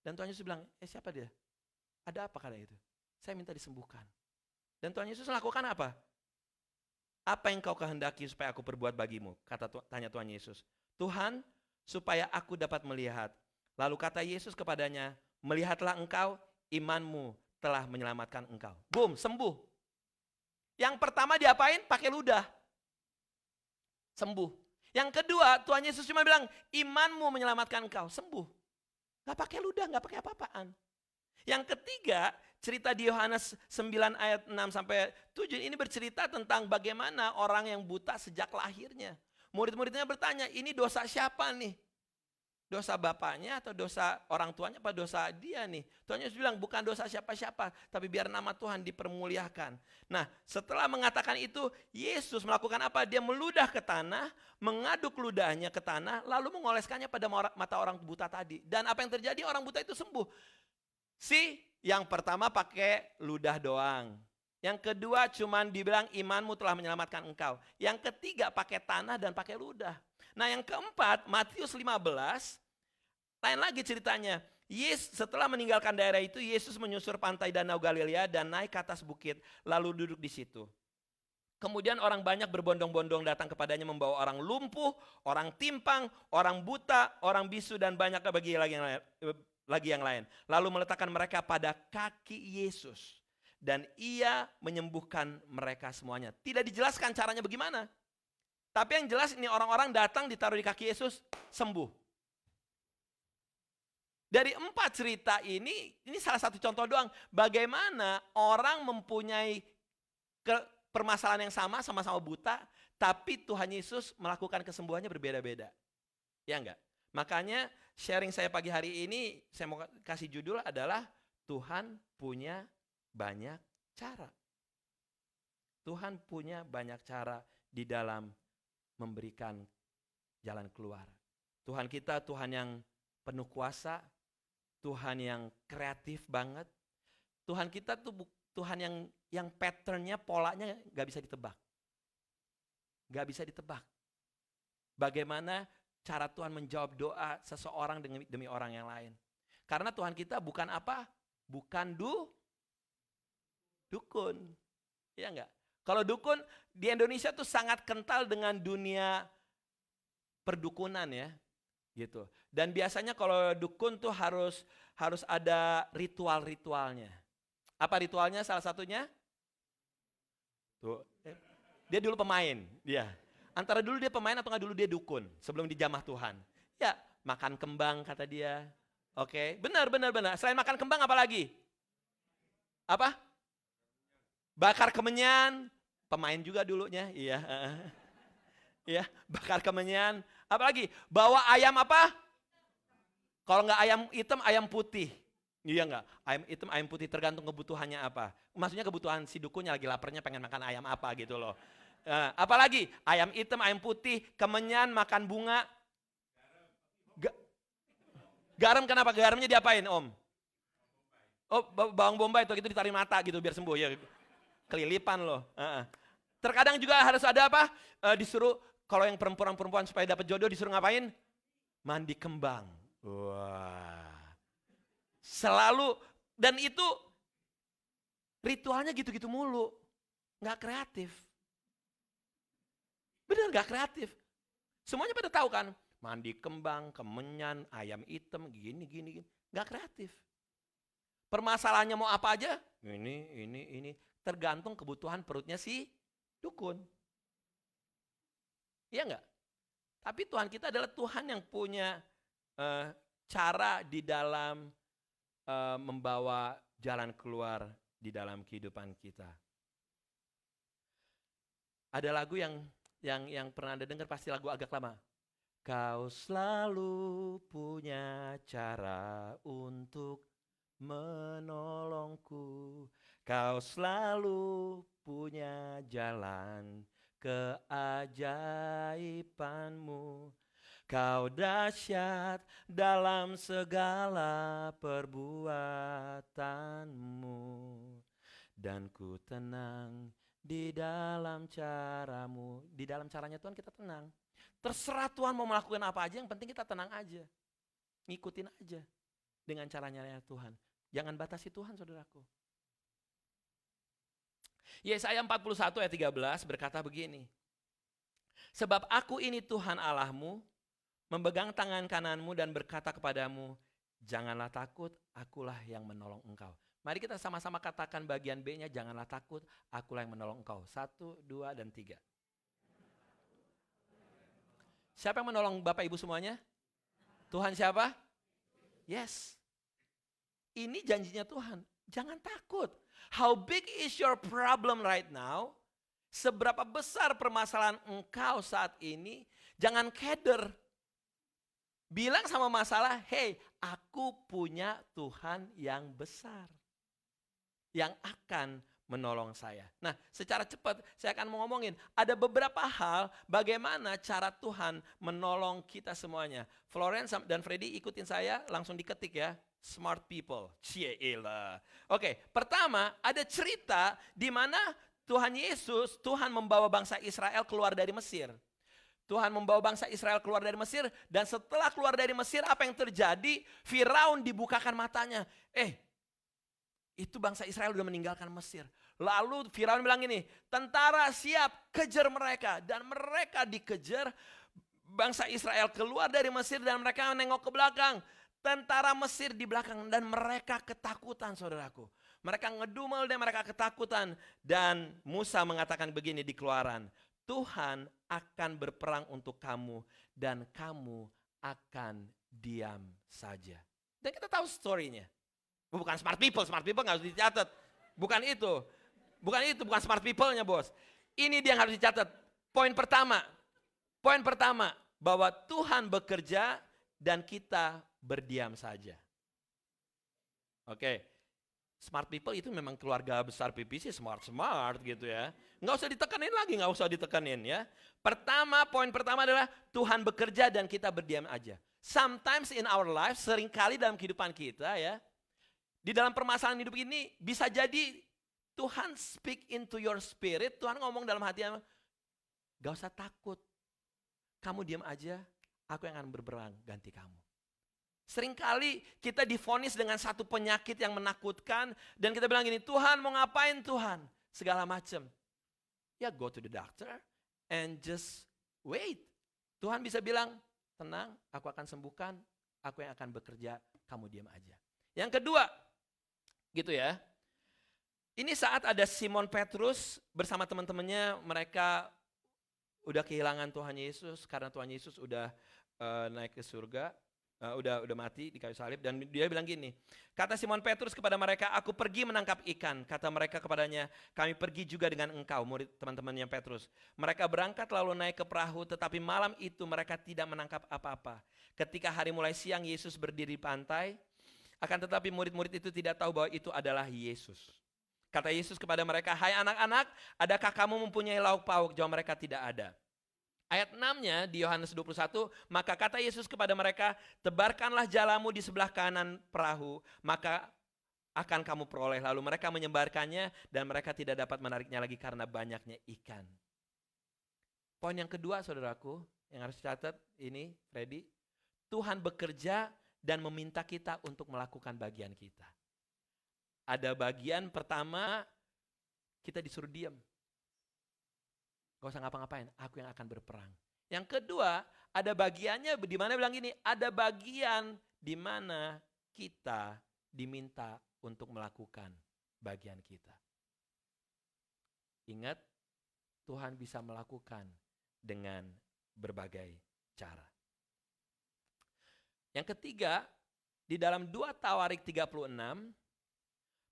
Dan Tuhan Yesus bilang, siapa dia? Ada apa kata itu? Saya minta disembuhkan. Dan Tuhan Yesus lakukan apa? Apa yang kau kehendaki supaya aku perbuat bagimu? Tanya Tuhan Yesus. Tuhan, supaya aku dapat melihat. Lalu kata Yesus kepadanya, melihatlah engkau, imanmu telah menyelamatkan engkau. Boom, sembuh. Yang pertama diapain? Pakai ludah. Sembuh. Yang kedua, Tuhan Yesus cuma bilang, imanmu menyelamatkan engkau. Sembuh. Gak pakai ludah, gak pakai apa-apaan. Yang ketiga, cerita di Yohanes 9 ayat 6 sampai 7 ini bercerita tentang bagaimana orang yang buta sejak lahirnya. Murid-muridnya bertanya, ini dosa siapa nih? Dosa bapaknya atau dosa orang tuanya apa dosa dia nih? Tuhan Yesus bilang bukan dosa siapa-siapa, tapi biar nama Tuhan dipermuliakan. Nah, setelah mengatakan itu, Yesus melakukan apa? Dia meludah ke tanah, mengaduk ludahnya ke tanah, lalu mengoleskannya pada mata orang buta tadi. Dan apa yang terjadi? Orang buta itu sembuh. Yang pertama pakai ludah doang. Yang kedua cuman dibilang imanmu telah menyelamatkan engkau. Yang ketiga pakai tanah dan pakai ludah. Nah yang keempat, Matius 15, lain lagi ceritanya. Setelah meninggalkan daerah itu, Yesus menyusur pantai Danau Galilea dan naik ke atas bukit, lalu duduk di situ. Kemudian orang banyak berbondong-bondong datang kepadanya membawa orang lumpuh, orang timpang, orang buta, orang bisu dan banyak lagi yang lain. Lalu meletakkan mereka pada kaki Yesus. Dan ia menyembuhkan mereka semuanya. Tidak dijelaskan caranya bagaimana. Tapi yang jelas ini orang-orang datang ditaruh di kaki Yesus, sembuh. Dari 4 cerita ini salah satu contoh doang. Bagaimana orang mempunyai permasalahan yang sama-sama buta, tapi Tuhan Yesus melakukan kesembuhannya berbeda-beda. Ya enggak? Makanya sharing saya pagi hari ini, saya mau kasih judul adalah Tuhan punya banyak cara. Tuhan punya banyak cara di dalam memberikan jalan keluar. Tuhan kita Tuhan yang penuh kuasa, Tuhan yang kreatif banget. Tuhan kita tuh Tuhan yang patternnya, polanya gak bisa ditebak. Gak bisa ditebak. Bagaimana cara Tuhan menjawab doa seseorang demi orang yang lain. Karena Tuhan kita bukan apa? Bukan dukun. Iya enggak? Kalau dukun di Indonesia tuh sangat kental dengan dunia perdukunan ya. Gitu. Dan biasanya kalau dukun tuh harus ada ritual-ritualnya. Apa ritualnya salah satunya? Tuh, dia dulu pemain, dia. Antara dulu dia pemain atau enggak dulu dia dukun sebelum dijamah Tuhan. Ya, makan kembang kata dia. Oke, benar. Selain makan kembang apa lagi? Apa? Bakar kemenyan, pemain juga dulunya, iya. Iya, bakar kemenyan. Apa lagi? Bawa ayam apa? Kalau enggak ayam hitam, ayam putih. Iya enggak? Ayam hitam, ayam putih tergantung kebutuhannya apa. Maksudnya kebutuhan si dukunnya lagi laparnya pengen makan ayam apa gitu loh. Apalagi ayam hitam, ayam putih, kemenyan, makan bunga. Garam kenapa? Garamnya diapain Om? Oh bawang bombay itu ditarik mata gitu biar sembuh ya. Kelilipan loh. Terkadang juga harus ada apa? Disuruh kalau yang perempuan supaya dapat jodoh disuruh ngapain? Mandi kembang. Wah. Selalu dan itu ritualnya gitu-gitu mulu. Nggak kreatif. Benar gak kreatif? Semuanya pada tahu kan? Mandi kembang, kemenyan, ayam hitam, gini. Gak kreatif. Permasalahannya mau apa aja? Ini. Tergantung kebutuhan perutnya si dukun. Iya enggak? Tapi Tuhan kita adalah Tuhan yang punya cara di dalam membawa jalan keluar di dalam kehidupan kita. Ada lagu yang pernah Anda dengar pasti lagu agak lama. Kau selalu punya cara untuk menolongku. Kau selalu punya jalan keajaibanmu. Kau dahsyat dalam segala perbuatanmu. Dan ku tenang di dalam caramu. Di dalam caranya Tuhan kita tenang. Terserah Tuhan mau melakukan apa aja, yang penting kita tenang aja. Ngikutin aja dengan caranya Tuhan. Jangan batasi Tuhan saudaraku. Yesaya 41 ayat 13 berkata begini. Sebab aku ini Tuhan Allahmu, memegang tangan kananmu dan berkata kepadamu, janganlah takut, akulah yang menolong engkau. Mari kita sama-sama katakan bagian B-nya, janganlah takut, akulah yang menolong engkau. 1, 2, dan 3. Siapa yang menolong Bapak Ibu semuanya? Tuhan siapa? Yes. Ini janjinya Tuhan. Jangan takut. How big is your problem right now? Seberapa besar permasalahan engkau saat ini? Jangan keder. Bilang sama masalah, hey, aku punya Tuhan yang besar. Yang akan menolong saya. Nah, secara cepat saya akan mau ngomongin. Ada beberapa hal bagaimana cara Tuhan menolong kita semuanya. Florence dan Freddy ikutin saya, langsung diketik ya. Smart people. Cielah. Oke, pertama ada cerita di mana Tuhan Yesus, Tuhan membawa bangsa Israel keluar dari Mesir. Tuhan membawa bangsa Israel keluar dari Mesir. Dan setelah keluar dari Mesir, apa yang terjadi? Firaun dibukakan matanya. Itu bangsa Israel udah meninggalkan Mesir. Lalu Firaun bilang ini, tentara siap, kejar mereka. Dan mereka dikejar, bangsa Israel keluar dari Mesir dan mereka menengok ke belakang. Tentara Mesir di belakang dan mereka ketakutan saudaraku. Mereka ngedumel dan mereka ketakutan. Dan Musa mengatakan begini di Keluaran, Tuhan akan berperang untuk kamu dan kamu akan diam saja. Dan kita tahu story-nya. Bukan smart people nggak harus dicatat. Bukan itu, bukan smart people-nya bos. Ini dia yang harus dicatat. Poin pertama, bahwa Tuhan bekerja dan kita berdiam saja. Oke, Smart people itu memang keluarga besar PPC, smart gitu ya. Nggak usah ditekanin lagi, nggak usah ditekanin ya. Poin pertama adalah Tuhan bekerja dan kita berdiam aja. Sometimes in our life, seringkali dalam kehidupan kita ya, di dalam permasalahan hidup ini bisa jadi Tuhan speak into your spirit, Tuhan ngomong dalam hatimu, gak usah takut, kamu diam aja, aku yang akan berperang ganti kamu. Seringkali kita divonis dengan satu penyakit yang menakutkan dan kita bilang gini, Tuhan mau ngapain Tuhan? Segala macam. Ya go to the doctor and just wait. Tuhan bisa bilang, tenang, aku akan sembuhkan, aku yang akan bekerja, kamu diam aja. Yang kedua, gitu ya. Ini saat ada Simon Petrus bersama teman-temannya, mereka udah kehilangan Tuhan Yesus karena Tuhan Yesus udah naik ke surga. Udah mati di kayu salib dan dia bilang gini, kata Simon Petrus kepada mereka, aku pergi menangkap ikan. Kata mereka kepadanya, kami pergi juga dengan engkau, murid teman-temannya Petrus. Mereka berangkat lalu naik ke perahu, tetapi malam itu mereka tidak menangkap apa-apa. Ketika hari mulai siang, Yesus berdiri di pantai, akan tetapi murid-murid itu tidak tahu bahwa itu adalah Yesus. Kata Yesus kepada mereka, hai anak-anak, adakah kamu mempunyai lauk pauk? Jawab mereka, tidak ada. Ayat 6-nya di Yohanes 21, maka kata Yesus kepada mereka, tebarkanlah jalamu di sebelah kanan perahu, maka akan kamu peroleh. Lalu mereka menyebarkannya dan mereka tidak dapat menariknya lagi karena banyaknya ikan. Poin yang kedua saudaraku, yang harus catat ini Freddy, Tuhan bekerja dan meminta kita untuk melakukan bagian kita. Ada bagian pertama, kita disuruh diam. Gak usah ngapa-ngapain, aku yang akan berperang. Yang kedua, ada bagiannya di mana bilang gini, ada bagian di mana kita diminta untuk melakukan bagian kita. Ingat, Tuhan bisa melakukan dengan berbagai cara. Yang ketiga, di dalam 2 Tawarik 36,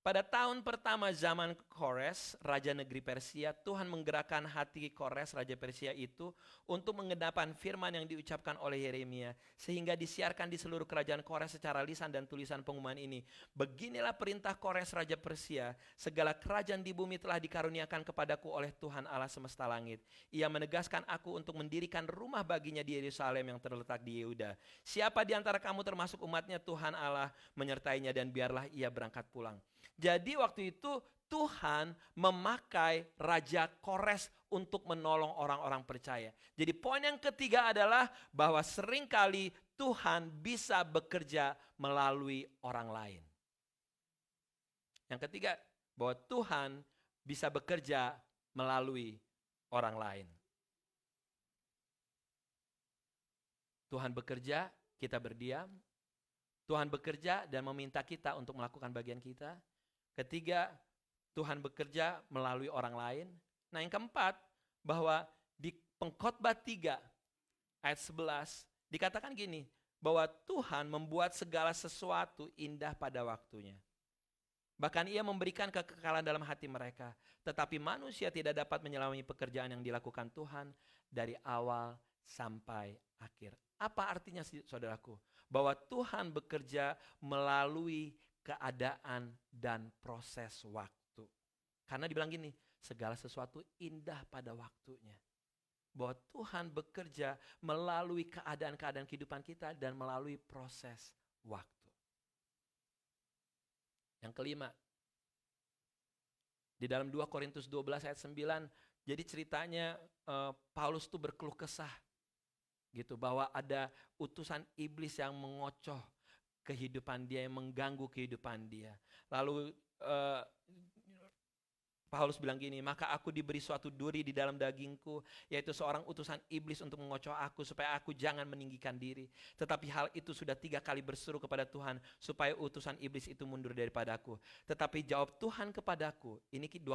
pada tahun pertama zaman Kores, Raja Negeri Persia, Tuhan menggerakkan hati Kores, Raja Persia itu untuk mengendapan firman yang diucapkan oleh Yeremia. Sehingga disiarkan di seluruh kerajaan Kores secara lisan dan tulisan pengumuman ini. Beginilah perintah Kores, Raja Persia, segala kerajaan di bumi telah dikaruniakan kepadaku oleh Tuhan Allah semesta langit. Ia menegaskan aku untuk mendirikan rumah baginya di Yerusalem yang terletak di Yehuda. Siapa di antara kamu termasuk umatnya, Tuhan Allah menyertainya dan biarlah ia berangkat pulang. Jadi waktu itu Tuhan memakai Raja Kores untuk menolong orang-orang percaya. Jadi poin yang ketiga adalah bahwa seringkali Tuhan bisa bekerja melalui orang lain. Yang ketiga, bahwa Tuhan bisa bekerja melalui orang lain. Tuhan bekerja, kita berdiam. Tuhan bekerja dan meminta kita untuk melakukan bagian kita. Ketiga, Tuhan bekerja melalui orang lain. Nah yang keempat, bahwa di Pengkhotbah 3 ayat 11 dikatakan gini, bahwa Tuhan membuat segala sesuatu indah pada waktunya. Bahkan ia memberikan kekekalan dalam hati mereka. Tetapi manusia tidak dapat menyelami pekerjaan yang dilakukan Tuhan dari awal sampai akhir. Apa artinya saudaraku? Bahwa Tuhan bekerja melalui keadaan dan proses waktu. Karena dibilang gini, segala sesuatu indah pada waktunya. Bahwa Tuhan bekerja melalui keadaan-keadaan kehidupan kita dan melalui proses waktu. Yang kelima, di dalam 2 Korintus 12 ayat 9, jadi ceritanya Paulus tuh berkeluh kesah. Gitu, bahwa ada utusan iblis yang mengocoh kehidupan dia, yang mengganggu kehidupan dia. Lalu Paulus bilang gini, maka aku diberi suatu duri di dalam dagingku, yaitu seorang utusan iblis untuk mengocoh aku, supaya aku jangan meninggikan diri. Tetapi hal itu sudah 3 kali berseru kepada Tuhan, supaya utusan iblis itu mundur daripadaku. Tetapi jawab Tuhan kepadaku, ini 2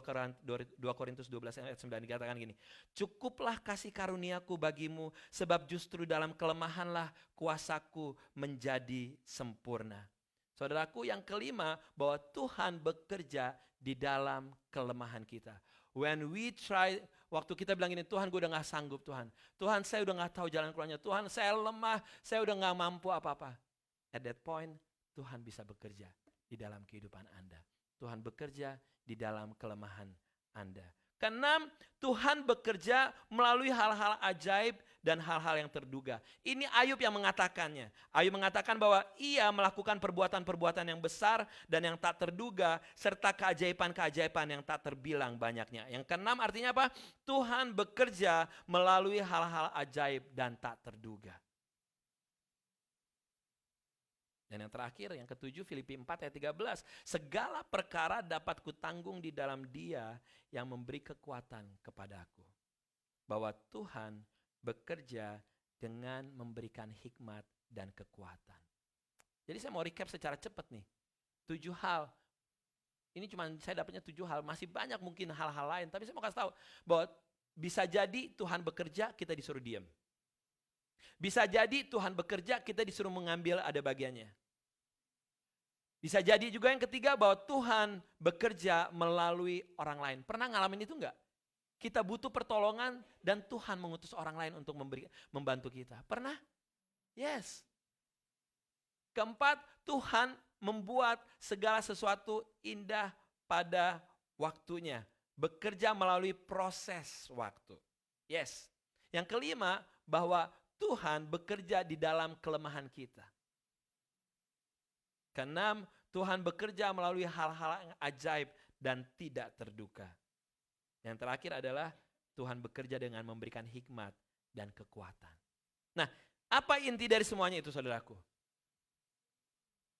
Korintus 12 ayat 9 dikatakan gini, cukuplah kasih karuniaku bagimu, sebab justru dalam kelemahanlah kuasaku menjadi sempurna. Saudaraku, yang kelima, bahwa Tuhan bekerja di dalam kelemahan kita. When we try, waktu kita bilang ini, Tuhan gue udah gak sanggup Tuhan. Tuhan saya udah gak tahu jalan keluarnya. Tuhan saya lemah, saya udah gak mampu apa-apa. At that point, Tuhan bisa bekerja di dalam kehidupan Anda. Tuhan bekerja di dalam kelemahan Anda. Keenam, Tuhan bekerja melalui hal-hal ajaib dan hal-hal yang terduga. Ini Ayub yang mengatakannya. Ayub mengatakan bahwa ia melakukan perbuatan-perbuatan yang besar dan yang tak terduga, serta keajaiban-keajaiban yang tak terbilang banyaknya. Yang keenam artinya apa? Tuhan bekerja melalui hal-hal ajaib dan tak terduga. Dan yang terakhir, yang ketujuh, Filipi 4 ayat 13. Segala perkara dapat kutanggung di dalam Dia yang memberi kekuatan kepadaku. Bahwa Tuhan bekerja dengan memberikan hikmat dan kekuatan. Jadi saya mau recap secara cepat nih. 7 hal. Ini cuma saya dapatnya 7 hal. Masih banyak mungkin hal-hal lain. Tapi saya mau kasih tahu bahwa bisa jadi Tuhan bekerja, kita disuruh diam. Bisa jadi Tuhan bekerja, kita disuruh mengambil ada bagiannya. Bisa jadi juga yang ketiga bahwa Tuhan bekerja melalui orang lain. Pernah ngalamin itu enggak? Kita butuh pertolongan dan Tuhan mengutus orang lain untuk membantu kita. Pernah? Yes. Keempat, Tuhan membuat segala sesuatu indah pada waktunya. Bekerja melalui proses waktu. Yes. Yang kelima, bahwa Tuhan bekerja di dalam kelemahan kita. Keenam, Tuhan bekerja melalui hal-hal yang ajaib dan tidak terduga. Yang terakhir adalah Tuhan bekerja dengan memberikan hikmat dan kekuatan. Nah, apa inti dari semuanya itu, saudaraku?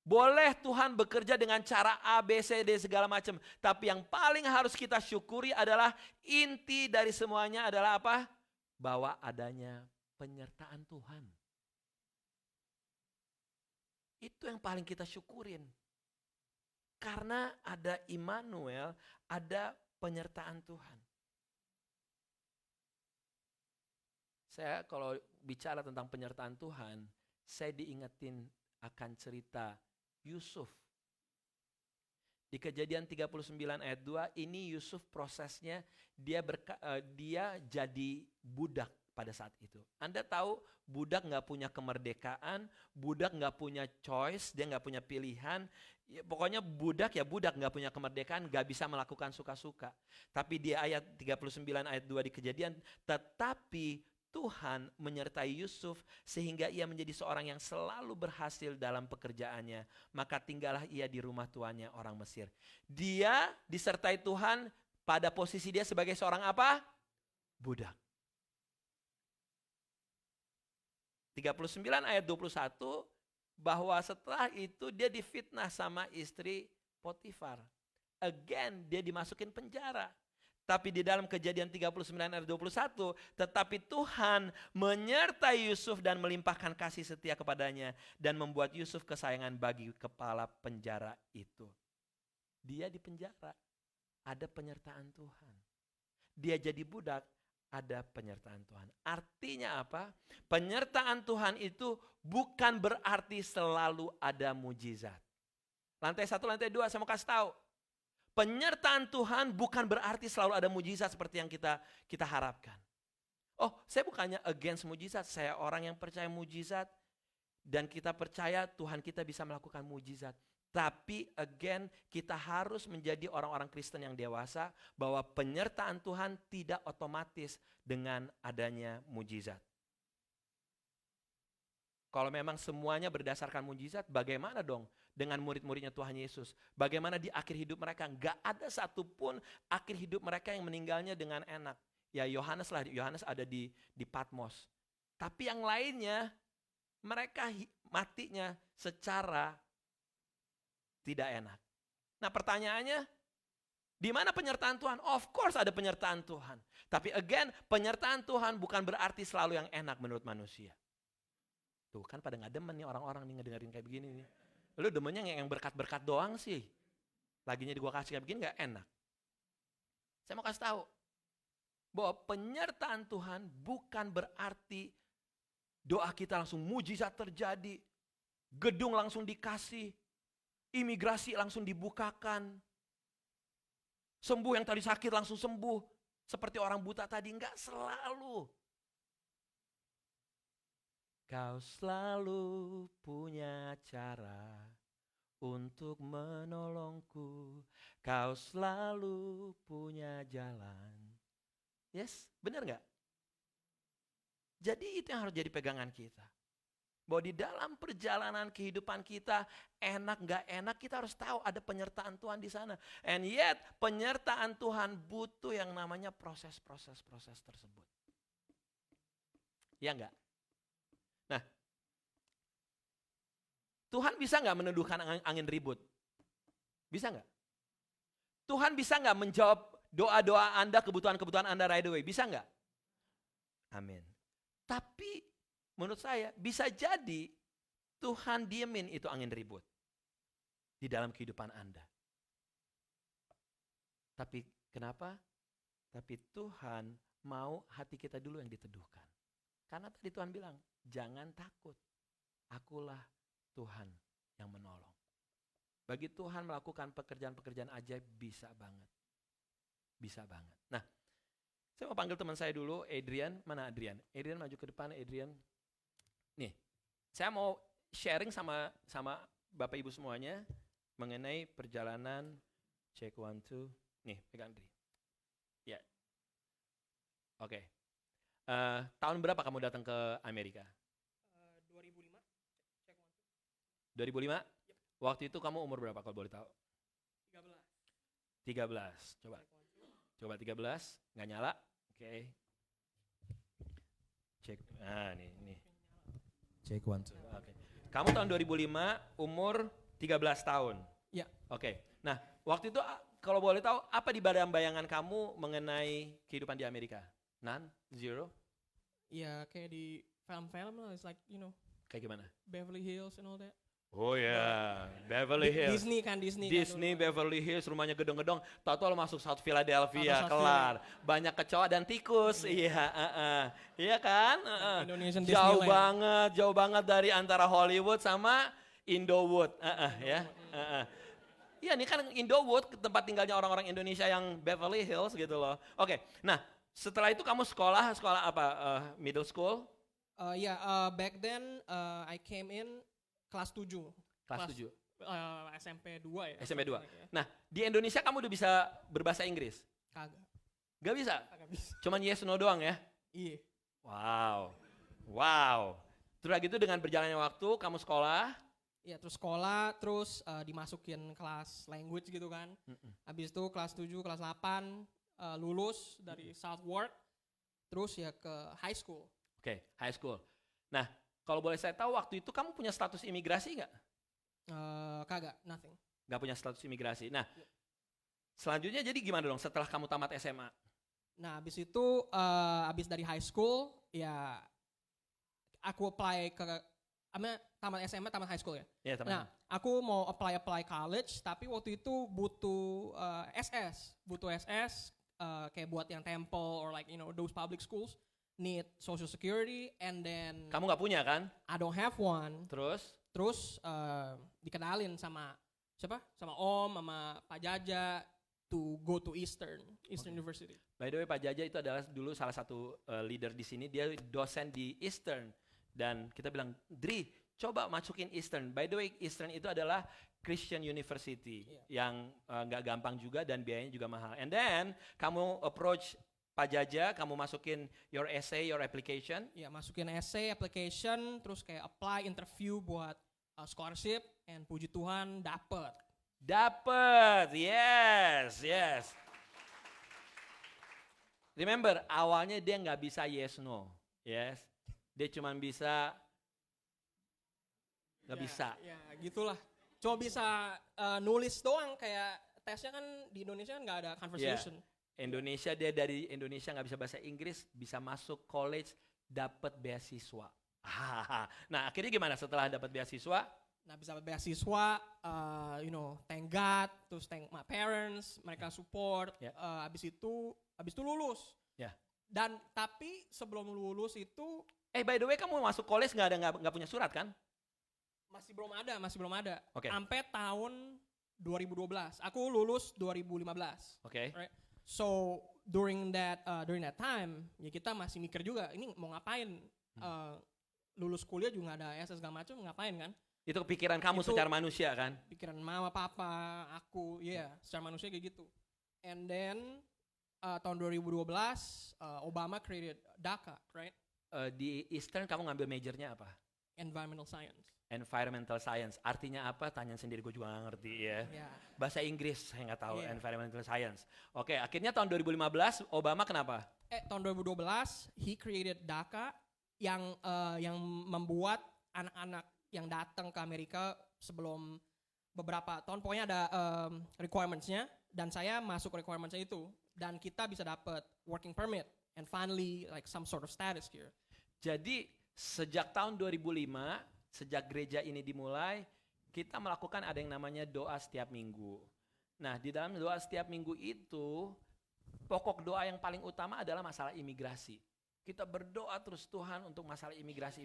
Boleh Tuhan bekerja dengan cara A, B, C, D segala macam. Tapi yang paling harus kita syukuri adalah inti dari semuanya adalah apa? Bahwa adanya penyertaan Tuhan. Itu yang paling kita syukurin. Karena ada Immanuel, ada penyertaan Tuhan. Saya kalau bicara tentang penyertaan Tuhan, saya diingetin akan cerita Yusuf. Di Kejadian 39 ayat 2, ini Yusuf prosesnya dia jadi budak pada saat itu. Anda tahu budak gak punya kemerdekaan, budak gak punya choice, dia gak punya pilihan. Ya, pokoknya budak gak punya kemerdekaan, gak bisa melakukan suka-suka. Tapi di ayat 39 ayat 2 di Kejadian, tetapi Tuhan menyertai Yusuf sehingga ia menjadi seorang yang selalu berhasil dalam pekerjaannya. Maka tinggallah ia di rumah tuannya orang Mesir. Dia disertai Tuhan pada posisi dia sebagai seorang apa? Budak. 39 ayat 21, bahwa setelah itu dia difitnah sama istri Potifar. Again, dia dimasukin penjara. Tapi di dalam Kejadian 39 ayat 21, tetapi Tuhan menyertai Yusuf dan melimpahkan kasih setia kepadanya dan membuat Yusuf kesayangan bagi kepala penjara itu. Dia di penjara, ada penyertaan Tuhan. Dia jadi budak, ada penyertaan Tuhan. Artinya apa? Penyertaan Tuhan itu bukan berarti selalu ada mujizat. Lantai 1, lantai 2 saya mau kasih tahu. Penyertaan Tuhan bukan berarti selalu ada mujizat seperti yang kita harapkan. Oh, saya bukannya against mujizat. Saya orang yang percaya mujizat. Dan kita percaya Tuhan kita bisa melakukan mujizat. Tapi again, kita harus menjadi orang-orang Kristen yang dewasa bahwa penyertaan Tuhan tidak otomatis dengan adanya mujizat. Kalau memang semuanya berdasarkan mujizat, bagaimana dong dengan murid-muridnya Tuhan Yesus? Bagaimana di akhir hidup mereka? Gak ada satupun akhir hidup mereka yang meninggalnya dengan enak. Ya Yohanes ada di Patmos. Tapi yang lainnya, mereka matinya secara tidak enak. Nah pertanyaannya, di mana penyertaan Tuhan? Of course ada penyertaan Tuhan. Tapi again, penyertaan Tuhan bukan berarti selalu yang enak menurut manusia. Tuh kan pada gak demen nih orang-orang nih ngedengerin kayak begini nih. Lu demennya yang berkat-berkat doang sih. Laginya gua kasih kayak begini gak enak. Saya mau kasih tahu bahwa penyertaan Tuhan bukan berarti doa kita langsung mujizat terjadi. Gedung langsung dikasih. Imigrasi langsung dibukakan. Sembuh yang tadi sakit langsung sembuh. Seperti orang buta tadi, enggak selalu. Kau selalu punya cara untuk menolongku. Kau selalu punya jalan. Yes, benar nggak? Jadi itu yang harus jadi pegangan kita. Bahwa di dalam perjalanan kehidupan kita, enak nggak enak, kita harus tahu ada penyertaan Tuhan di sana. And yet, penyertaan Tuhan butuh yang namanya proses tersebut. Ya nggak? Nah, Tuhan bisa nggak meneduhkan angin ribut? Bisa nggak? Tuhan bisa nggak menjawab doa-doa Anda, kebutuhan-kebutuhan Anda right away? Bisa nggak? Amin. Tapi menurut saya bisa jadi Tuhan diemin itu angin ribut di dalam kehidupan Anda. Tapi kenapa? Tapi Tuhan mau hati kita dulu yang diteduhkan. Karena tadi Tuhan bilang, jangan takut. Akulah Tuhan yang menolong. Bagi Tuhan melakukan pekerjaan-pekerjaan ajaib bisa banget. Bisa banget. Nah, saya mau panggil teman saya dulu, Adrian. Mana Adrian? Adrian maju ke depan, Adrian. Nih, saya mau sharing sama Bapak Ibu semuanya mengenai perjalanan check 1, 2. Nih, pegang Adri. Ya. Oke. Tahun berapa kamu datang ke Amerika? 2005. Check 2005? Yep. Waktu itu kamu umur berapa kalau boleh tahu? 13. Coba 13, nggak nyala. Oke. Cek. Nah, nih. Cek 1, 2. Oke. Kamu tahun 2005, umur 13 tahun. Ya. Oke. Nah, waktu itu kalau boleh tahu apa di bayangan kamu mengenai kehidupan di Amerika? None? Zero? Ya kayak di film-film lah, it's like Kayak gimana? Beverly Hills and all that. Oh ya, Beverly Hills. Disney kan Beverly Hills, rumahnya gedong-gedong. Tahu-tahu lo masuk South Philadelphia, South kelar. Banyak kecoa dan tikus, iya. Iya kan? Indonesian Jauh Disneyland. jauh banget dari antara Hollywood sama Indowood, ya. Iya, ini kan Indowood, tempat tinggalnya orang-orang Indonesia yang Beverly Hills gitu loh. Oke, nah setelah itu kamu sekolah apa? Middle school? Back then I came in kelas 7. Kelas 7. SMP 2 ya. SMP 2. Nah, di Indonesia kamu udah bisa berbahasa Inggris? Kagak. Gak bisa? Kagak bisa. Cuman yes no doang ya? Iya. Wow. Terus gitu dengan berjalannya waktu, kamu sekolah? Iya, terus sekolah, terus dimasukin kelas language gitu kan. Habis itu kelas 7, kelas 8 lulus dari Southwark, terus ya ke high school. Oke, high school. Nah, kalau boleh saya tahu waktu itu kamu punya status imigrasi nggak? Kagak, nothing. Nggak punya status imigrasi. Nah, selanjutnya jadi gimana dong setelah kamu tamat SMA? Nah, habis itu habis dari high school ya aku apply ke tamat SMA, tamat high school ya. Ya, nah, aku mau apply college, tapi waktu itu butuh SS kayak buat yang Temple or like those public schools need social security, and then kamu nggak punya kan? I don't have one. Terus dikenalin sama siapa? Sama Om, sama Pak Jaja to go to Eastern University. By the way, Pak Jaja itu adalah dulu salah satu leader di sini. Dia dosen di Eastern. Dan kita bilang, Dri, coba masukin Eastern. By the way, Eastern itu adalah Christian University yang nggak gampang juga dan biayanya juga mahal. And then kamu approach Pak Jaja, kamu masukin your essay, your application. Ya, masukin essay, application, terus kayak apply, interview buat scholarship, and puji Tuhan dapet. Yes. Remember, awalnya dia nggak bisa yes no, yes. Dia cuma bisa nggak bisa. Ya, gitulah. Cuma bisa nulis doang, kayak tesnya kan di Indonesia kan nggak ada conversation. Indonesia, dia dari Indonesia nggak bisa bahasa Inggris, bisa masuk college, dapat beasiswa. Nah, akhirnya gimana setelah dapat beasiswa? Nah, bisa dapat beasiswa, thank God, terus thank my parents, mereka support. Abis itu lulus. Dan tapi sebelum lulus itu, by the way, kamu masuk college nggak punya surat kan? Masih belum ada. Okay. Sampai tahun 2012. Aku lulus 2015. Oke. Right? So during that time, ya kita masih mikir juga, ini mau ngapain? Lulus kuliah juga nggak ada SS segala macam, ngapain kan? Itu pikiran kamu Itu- secara manusia kan? Pikiran mama, papa, aku, secara manusia kayak gitu. And then tahun 2012 Obama created DACA, right? Di Eastern kamu ngambil majornya apa? Environmental science. Environmental science. Artinya apa? Tanya sendiri, gue juga gak ngerti ya. Yeah. Bahasa Inggris saya nggak tahu. Iya. Environmental science. Oke, akhirnya tahun 2015 Obama kenapa? Tahun 2012 he created DACA yang membuat anak-anak yang datang ke Amerika sebelum beberapa tahun, pokoknya ada requirements-nya, dan saya masuk requirements-nya itu, dan kita bisa dapat working permit and finally like some sort of status here. Jadi sejak tahun 2005, sejak gereja ini dimulai, kita melakukan ada yang namanya doa setiap minggu. Nah, di dalam doa setiap minggu itu, pokok doa yang paling utama adalah masalah imigrasi. Kita berdoa terus Tuhan untuk masalah imigrasi.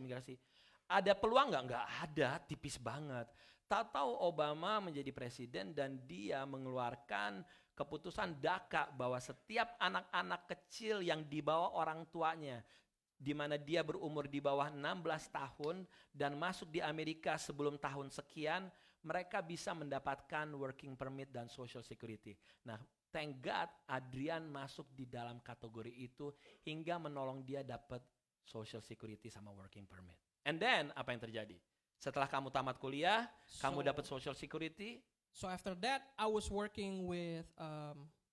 Ada peluang nggak? Nggak ada, tipis banget. Tahu-tahu Obama menjadi presiden dan dia mengeluarkan keputusan DACA bahwa setiap anak-anak kecil yang dibawa orang tuanya, di mana dia berumur di bawah 16 tahun dan masuk di Amerika sebelum tahun sekian, mereka bisa mendapatkan working permit dan social security. Nah, thank God Adrian masuk di dalam kategori itu hingga menolong dia dapat social security sama working permit. And then apa yang terjadi? Setelah kamu tamat kuliah, kamu dapat social security. So after that I was working with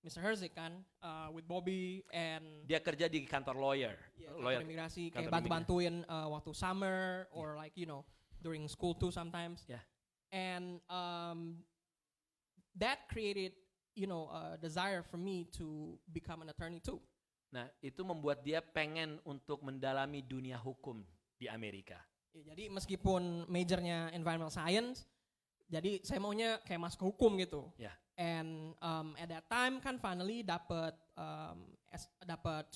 Mr. Herzig kan, with Bobby and Dia kerja di kantor lawyer. kantor imigrasi, kayak kantor bantu-bantuin waktu summer or like during school too sometimes. Yeah. And that created a desire for me to become an attorney too. Nah, itu membuat dia pengen untuk mendalami dunia hukum di Amerika. Ya, jadi meskipun majornya environmental science, jadi saya maunya kayak masuk ke hukum gitu. Ya. And at that time kan finally dapat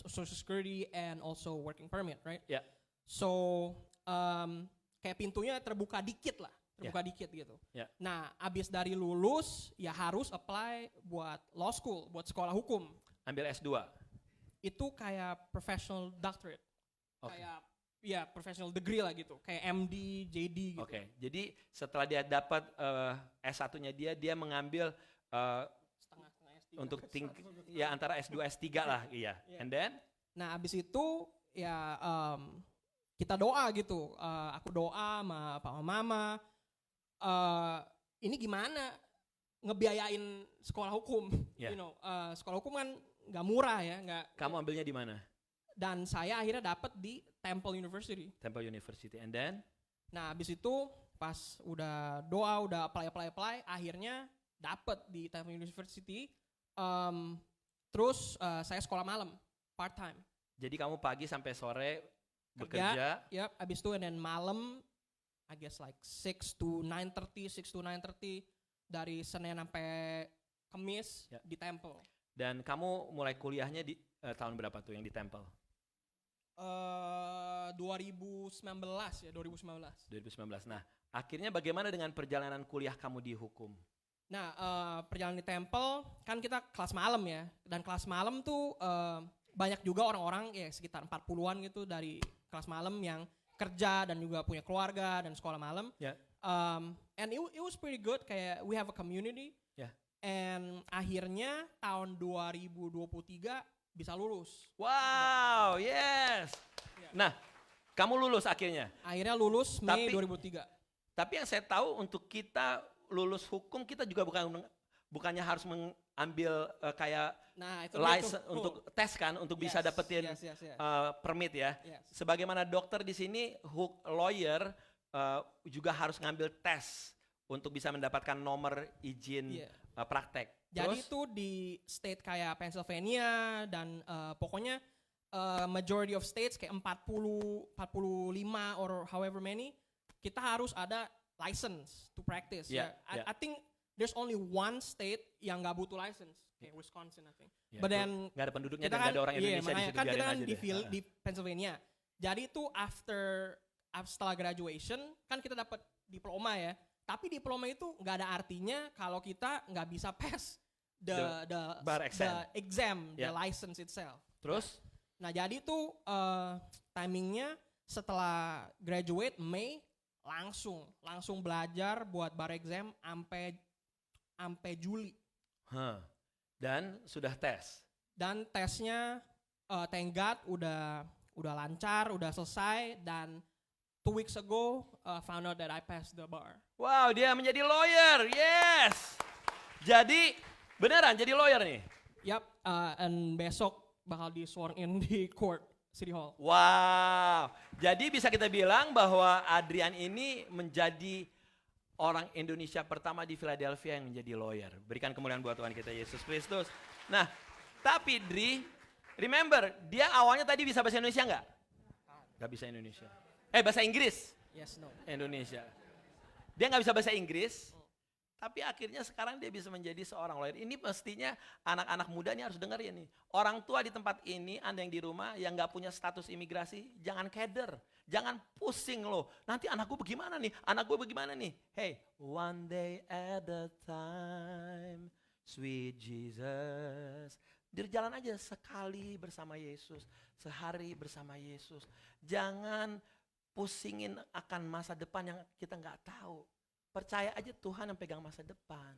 social security and also working permit, right? Ya. So kayak pintunya terbuka dikit dikit gitu. Ya. Nah, abis dari lulus ya harus apply buat law school, buat sekolah hukum. Ambil S2. Itu kayak professional doctorate, Oke. kayak professional degree lah gitu, kayak MD, JD gitu. Oke. Jadi setelah dia dapat S1-nya dia mengambil Setengah S3. untuk ya antara S2 S3 lah, iya. Yeah. And then Nah, abis itu ya kita doa gitu. Aku doa sama papa mama. Ini gimana ngebiayain sekolah hukum? Yeah. Sekolah hukum kan nggak murah ya, nggak. kamu ambilnya di mana? Dan saya akhirnya dapat di Temple University. Temple University. And then Nah, abis itu pas udah doa, udah apply, akhirnya dapat di Temple University. Terus saya sekolah malam, part time. jadi kamu pagi sampai sore bekerja. Yep, abis itu and then malam, I guess like 6 to 9:30 dari Senin sampai Kamis Ya. di Temple. Dan kamu mulai kuliahnya di tahun berapa tuh yang di Temple? 2019 ya, 2019. 2019. Nah, akhirnya bagaimana dengan perjalanan kuliah kamu di hukum? Nah, perjalanan di Temple kan kita kelas malam ya, dan kelas malam tuh banyak juga orang-orang ya sekitar 40-an gitu dari kelas malam yang kerja dan juga punya keluarga dan sekolah malam. Ya. And it was pretty good, kayak we have a community. Ya. And akhirnya tahun 2023 bisa lulus. Wow, yes. Nah, kamu lulus akhirnya. Akhirnya lulus Mei Tapi- 2003. Tapi yang saya tahu untuk kita lulus hukum kita juga bukannya harus mengambil kayak Nah, itu license dia tuh. untuk tes kan untuk bisa Yes, dapetin yes. permit ya. Yes. Sebagaimana dokter di sini, lawyer juga harus ngambil tes untuk bisa mendapatkan nomor izin Iya. praktek. Jadi Terus, itu di state kayak Pennsylvania dan pokoknya majority of states kayak 40, 45 or however many, kita harus ada license to practice. Yeah, Ya. yeah. I think there's only one state yang nggak butuh license, kayak Wisconsin I think. ya, But then nggak ada penduduknya kita dan nggak ada orang iya, Indonesia di makanya situ, kan kita biarin kan aja deh. di Pennsylvania. Jadi itu setelah graduation kan kita dapat diploma ya. Tapi diploma itu nggak ada artinya kalau kita nggak bisa pass the bar exam. the Yeah. license itself. Terus Nah, jadi tuh timingnya setelah graduate Mei, langsung belajar buat bar exam sampai Juli. Dan sudah tes. Dan tesnya thank God udah lancar, udah selesai, dan 2 weeks ago found out that I passed the bar. Wow, dia menjadi lawyer. Yes. Jadi beneran jadi lawyer nih. Yap, and besok bakal di sworn in di court City Hall. Wow. Jadi bisa kita bilang bahwa Adrian ini menjadi orang Indonesia pertama di Philadelphia yang menjadi lawyer. Berikan kemuliaan buat Tuhan kita Yesus Kristus. Nah, tapi Dri, remember, dia awalnya tadi bisa bahasa Indonesia nggak? Nggak bisa Indonesia. Bahasa Inggris. Yes, no. Indonesia. Dia nggak bisa bahasa Inggris, tapi akhirnya sekarang dia bisa menjadi seorang lawyer. Ini mestinya anak-anak muda ini harus dengar ya nih. Orang tua di tempat ini, Anda yang di rumah yang nggak punya status imigrasi, jangan keder, jangan pusing loh. Nanti anak gue bagaimana nih? Anak gue bagaimana nih? Hey, one day at a time, sweet Jesus. Berjalan aja sekali bersama Yesus, sehari bersama Yesus. Jangan pusingin akan masa depan yang kita nggak tahu. Percaya aja Tuhan yang pegang masa depan.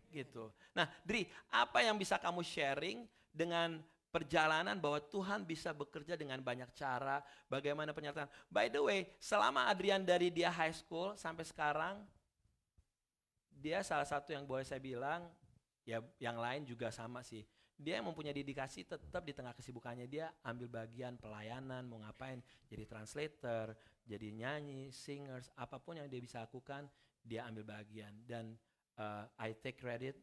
Gitu. Nah, Dri, apa yang bisa kamu sharing dengan perjalanan bahwa Tuhan bisa bekerja dengan banyak cara, bagaimana penyertaan. By the way, selama Adrian dari dia high school sampai sekarang, dia salah satu yang boleh saya bilang, ya yang lain juga sama sih. Dia yang mempunyai dedikasi tetap di tengah kesibukannya dia ambil bagian pelayanan, mau ngapain, jadi translator, jadi nyanyi, singers, apapun yang dia bisa lakukan, dia ambil bagian. Dan I take credit,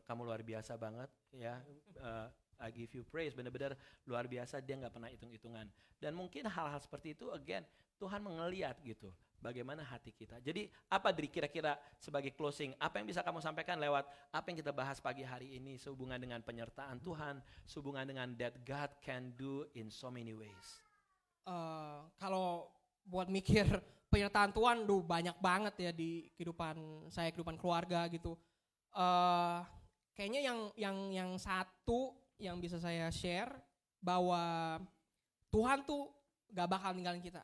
kamu luar biasa banget ya. I give you praise, benar-benar luar biasa, dia nggak pernah hitung-hitungan. Dan mungkin hal-hal seperti itu, again, Tuhan mengelihat gitu, bagaimana hati kita. Jadi apa Dri kira-kira sebagai closing, apa yang bisa kamu sampaikan lewat apa yang kita bahas pagi hari ini, sehubungan dengan penyertaan Tuhan, sehubungan dengan that God can do in so many ways. Kalau buat mikir penyertaan Tuhan, banyak banget ya di kehidupan saya, kehidupan keluarga gitu. Kayaknya yang satu yang bisa saya share, bahwa Tuhan tuh gak bakal ninggalin kita.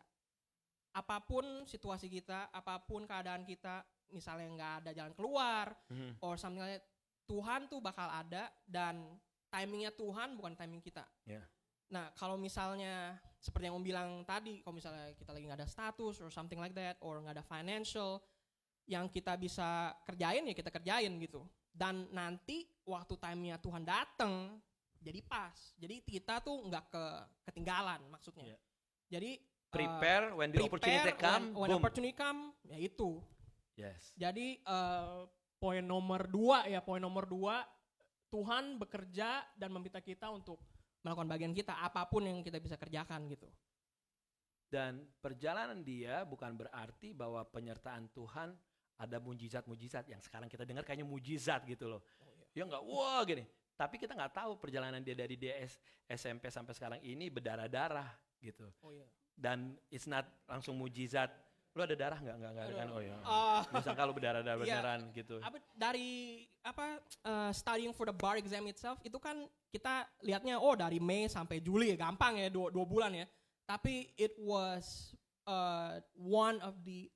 Apapun situasi kita, apapun keadaan kita, misalnya nggak ada jalan keluar, or something like that, Tuhan tuh bakal ada, dan timingnya Tuhan bukan timing kita. Yeah. Nah, kalau misalnya seperti yang Om bilang tadi, kalau misalnya kita lagi nggak ada status or something like that, or nggak ada financial yang kita bisa kerjain, ya kita kerjain gitu. Dan nanti waktu timingnya Tuhan datang, jadi pas. Jadi kita tuh nggak ketinggalan maksudnya. Yeah. Jadi Prepare when the opportunity come, when boom. opportunity come, ya itu. Yes. Jadi poin nomor 2, Tuhan bekerja dan meminta kita untuk melakukan bagian kita, apapun yang kita bisa kerjakan gitu. Dan perjalanan dia bukan berarti bahwa penyertaan Tuhan ada mujizat-mujizat yang sekarang kita dengar kayaknya mujizat gitu loh. Ya enggak, wah gini. Tapi kita nggak tahu perjalanan dia dari SMP sampai sekarang ini berdarah-darah gitu. Oh iya. Dan it's not langsung mujizat. Lu ada darah nggak ada kan? Oh ya. Misalkan kalau berdarah-darah beneran gitu. Dari studying for the bar exam itself itu kan kita lihatnya dari Mei sampai Juli ya, gampang ya, 2 bulan ya. Tapi it was one of the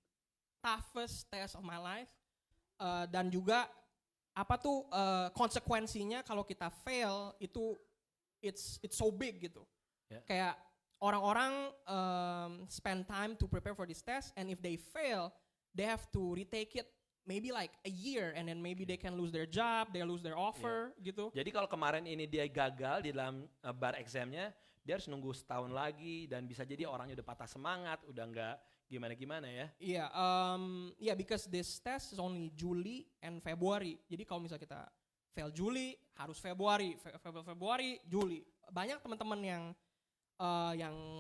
toughest test of my life. Dan juga konsekuensinya kalau kita fail itu it's so big gitu. Yeah. Kayak orang-orang spend time to prepare for this test, and if they fail, they have to retake it maybe like a year, and then maybe they can lose their job, they lose their offer gitu. Jadi kalau kemarin ini dia gagal di dalam bar examnya, dia harus nunggu setahun lagi, dan bisa jadi orangnya udah patah semangat, udah nggak gimana-gimana ya. Iya, because this test is only Juli and February. Jadi kalau misalnya kita fail Juli, harus Februari, Februari, Juli. Banyak teman-teman yang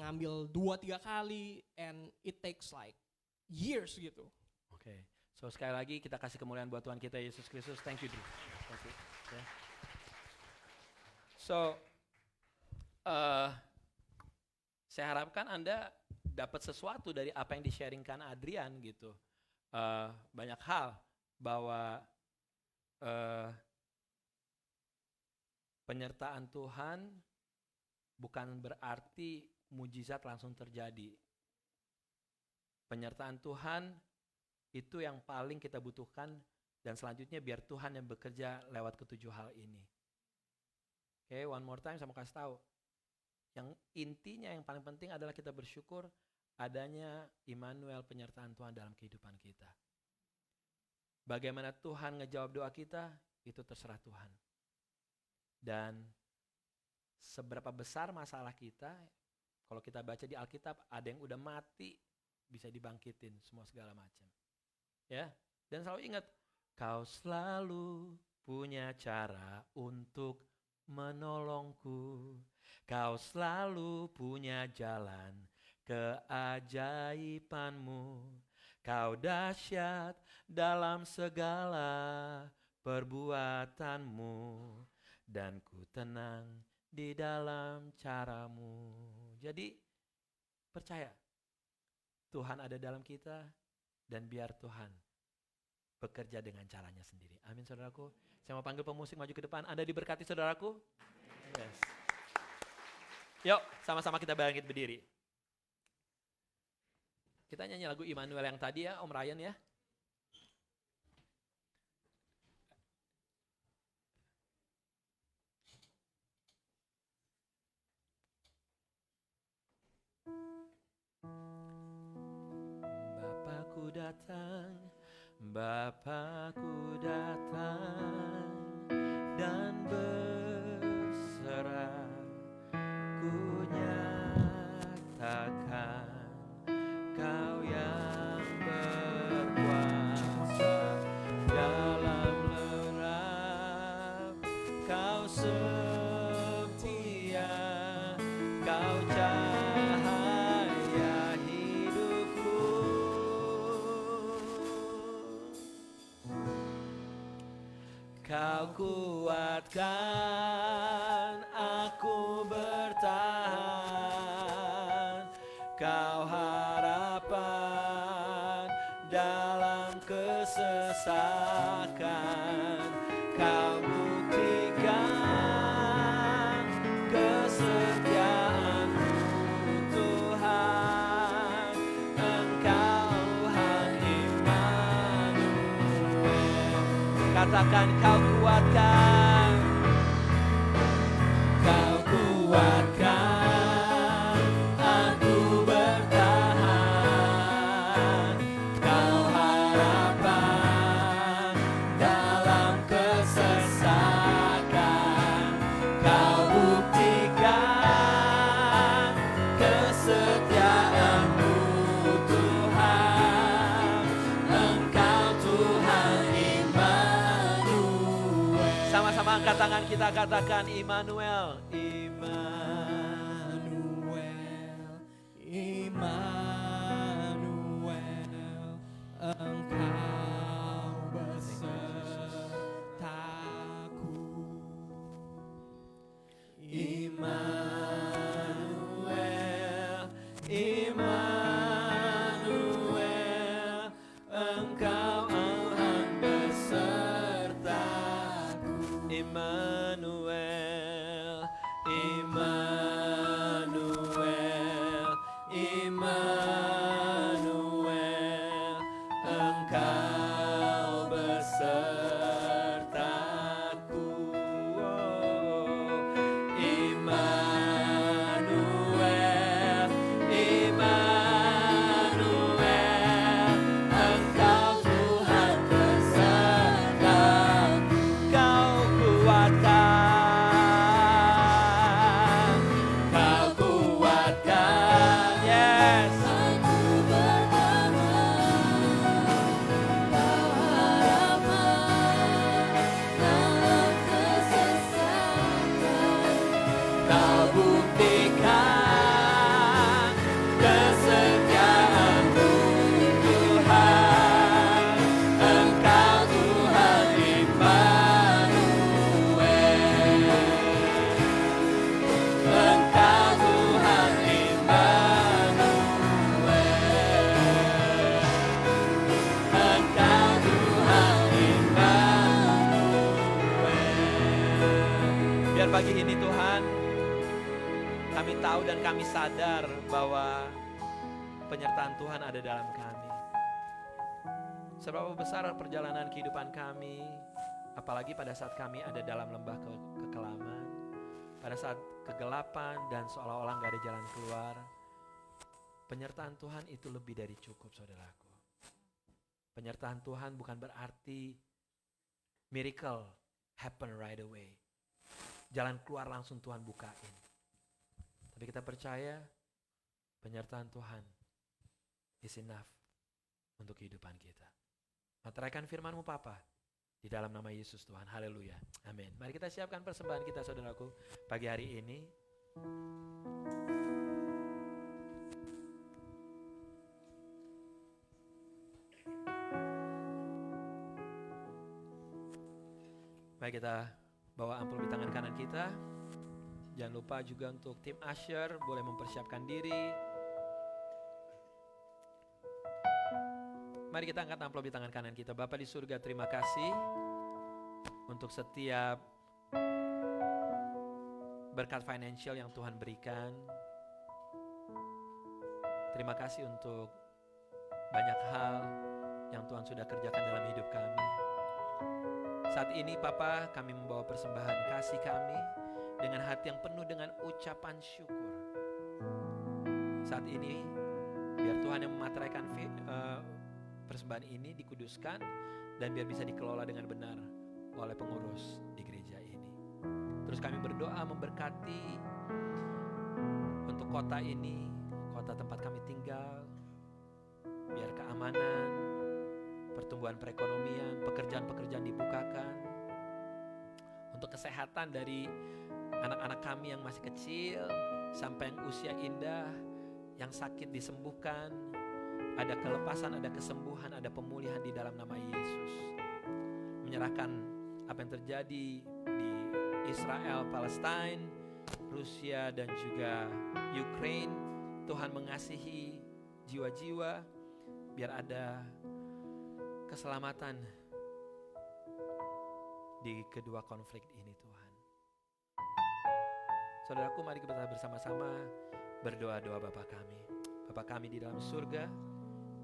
ngambil 2-3 kali, and it takes like years gitu. Oke. So sekali lagi kita kasih kemuliaan buat Tuhan kita Yesus Kristus. Thank you, Drew. Thank you. Yeah. So saya harapkan Anda dapat sesuatu dari apa yang di-sharingkan Adrian gitu. Banyak hal bahwa penyertaan Tuhan bukan berarti mujizat langsung terjadi. Penyertaan Tuhan Itu yang paling kita butuhkan, dan selanjutnya biar Tuhan yang bekerja lewat ketujuh hal ini. Oke, one more time saya mau kasih tahu. Yang intinya yang paling penting adalah kita bersyukur adanya Immanuel, penyertaan Tuhan dalam kehidupan kita. Bagaimana Tuhan ngejawab doa kita, itu terserah Tuhan. Dan seberapa besar masalah kita, kalau kita baca di Alkitab, ada yang udah mati, bisa dibangkitin, semua segala macam. Ya, dan selalu ingat, kau selalu punya cara untuk menolongku. Kau selalu punya jalan keajaibanmu. Kau dahsyat dalam segala perbuatanmu, dan ku tenang di dalam caramu. Jadi percaya, Tuhan ada dalam kita, dan biar Tuhan bekerja dengan caranya sendiri. Amin saudaraku. Saya mau panggil pemusik maju ke depan. Anda diberkati saudaraku. Yes. Yuk sama-sama kita bangkit berdiri. Kita nyanyi lagu Immanuel yang tadi ya Om Ryan ya. Bapakku datang, Bapakku datang dan berserah, ku nyatakan Kau yang berkuasa dalam lerap, Kau setia, Kau cahaya hidupku. Kau kuatkan aku bertahan, Kau harapan dalam kesesakan, Kau buktikan kesetiaan-Mu Tuhan, Engkau Tuhan Immanuel. Katakan Kau kuatkan, Kau kuatkan aku bertahan, Kau harapan dalam kesesakan, Kau buktikan kesetiaan-Mu Tuhan, Engkau Tuhan Immanuel. Sama-sama angkat tangan kita, katakan Immanuel. Immanuel, Engkau besertaku. Immanuel, Immanuel, Engkau Tuhan besertaku. Immanuel, Immanuel, Immanuel, Engkau besertaku. Immanuel, Immanuel, Engkau Tuhan besertaku. Kau kuatkan, Kau kuatkan, yes. Aku bertahan, Kau harapan dalam kesesakan, Kau buktikan kesetiaan-Mu Tuhan, Engkau Tuhan Immanuel, Engkau Tuhan Immanuel, Engkau Tuhan Immanuel. Biar pagi ini Tuhan, kami tahu dan kami sadar bahwa penyertaan Tuhan ada dalam kami. Seberapa besar perjalanan kehidupan kami, apalagi pada saat kami ada dalam lembah kekelaman, pada saat kegelapan dan seolah-olah gak ada jalan keluar. Penyertaan Tuhan itu lebih dari cukup, saudaraku. Penyertaan Tuhan bukan berarti miracle happen right away. Jalan keluar langsung Tuhan bukain. Tapi kita percaya penyertaan Tuhan is enough untuk kehidupan kita. Materaikan firman-Mu Papa, di dalam nama Yesus Tuhan. Haleluya. Amin. Mari kita siapkan persembahan kita, saudaraku, pagi hari ini. Mari kita bawa amplop di tangan kanan kita. Jangan lupa juga untuk tim usher boleh mempersiapkan diri. Mari kita angkat amplop di tangan kanan kita. Bapa di surga, terima kasih untuk setiap berkat financial yang Tuhan berikan. Terima kasih untuk banyak hal yang Tuhan sudah kerjakan dalam hidup kami. Saat ini Papa, kami membawa persembahan kasih kami dengan hati yang penuh dengan ucapan syukur. Saat ini biar Tuhan yang memateraikan persembahan ini dikuduskan dan biar bisa dikelola dengan benar oleh pengurus di gereja ini. Terus kami berdoa memberkati untuk kota ini, kota tempat kami tinggal, biar keamanan, pertumbuhan perekonomian, pekerjaan-pekerjaan dibukakan. Untuk kesehatan dari anak-anak kami yang masih kecil sampai yang usia indah, yang sakit disembuhkan, ada kelepasan, ada kesembuhan, ada pemulihan di dalam nama Yesus. Menyerahkan apa yang terjadi di Israel, Palestina, Rusia dan juga Ukraine. Tuhan mengasihi jiwa-jiwa, biar ada keselamatan di kedua konflik ini Tuhan. Saudaraku, mari kita bersama-sama berdoa-doa Bapa kami. Bapa kami di dalam surga,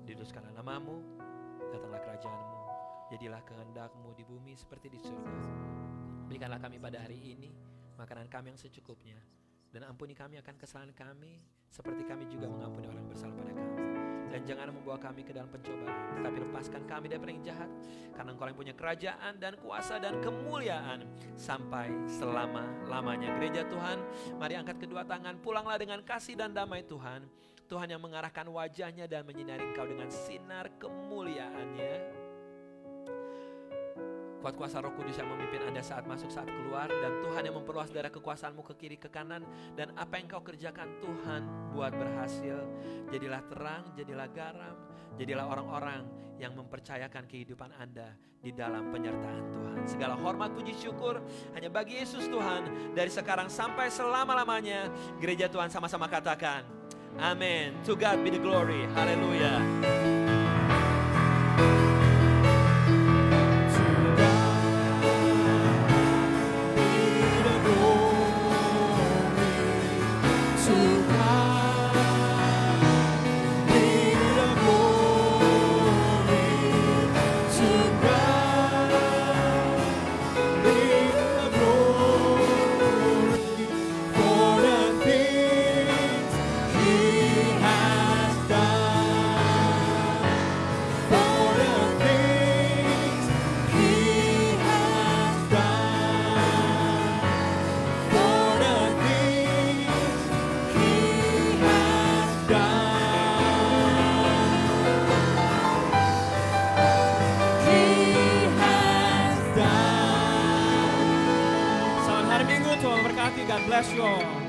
dikuduskanlah nama-Mu, datanglah kerajaan-Mu, jadilah kehendak-Mu di bumi seperti di surga. Berikanlah kami pada hari ini makanan kami yang secukupnya, dan ampuni kami akan kesalahan kami, seperti kami juga mengampuni orang yang bersalah pada kami. Dan jangan membawa kami ke dalam pencobaan, tetapi lepaskan kami dari yang jahat, karena Engkau yang punya kerajaan dan kuasa dan kemuliaan sampai selama-lamanya. Gereja Tuhan, mari angkat kedua tangan, pulanglah dengan kasih dan damai Tuhan. Tuhan yang mengarahkan wajahnya dan menyinari engkau dengan sinar kemuliaannya. Kuat kuasa Roh Kudus yang memimpin Anda saat masuk, saat keluar, dan Tuhan yang memperluas daerah kekuasaan-Mu ke kiri, ke kanan, dan apa yang Kau kerjakan Tuhan buat berhasil. Jadilah terang, jadilah garam, jadilah orang-orang yang mempercayakan kehidupan Anda di dalam penyertaan Tuhan. Segala hormat, puji, syukur hanya bagi Yesus Tuhan, dari sekarang sampai selama-lamanya. Gereja Tuhan sama-sama katakan, amin. To God be the glory. Haleluya. God bless you all.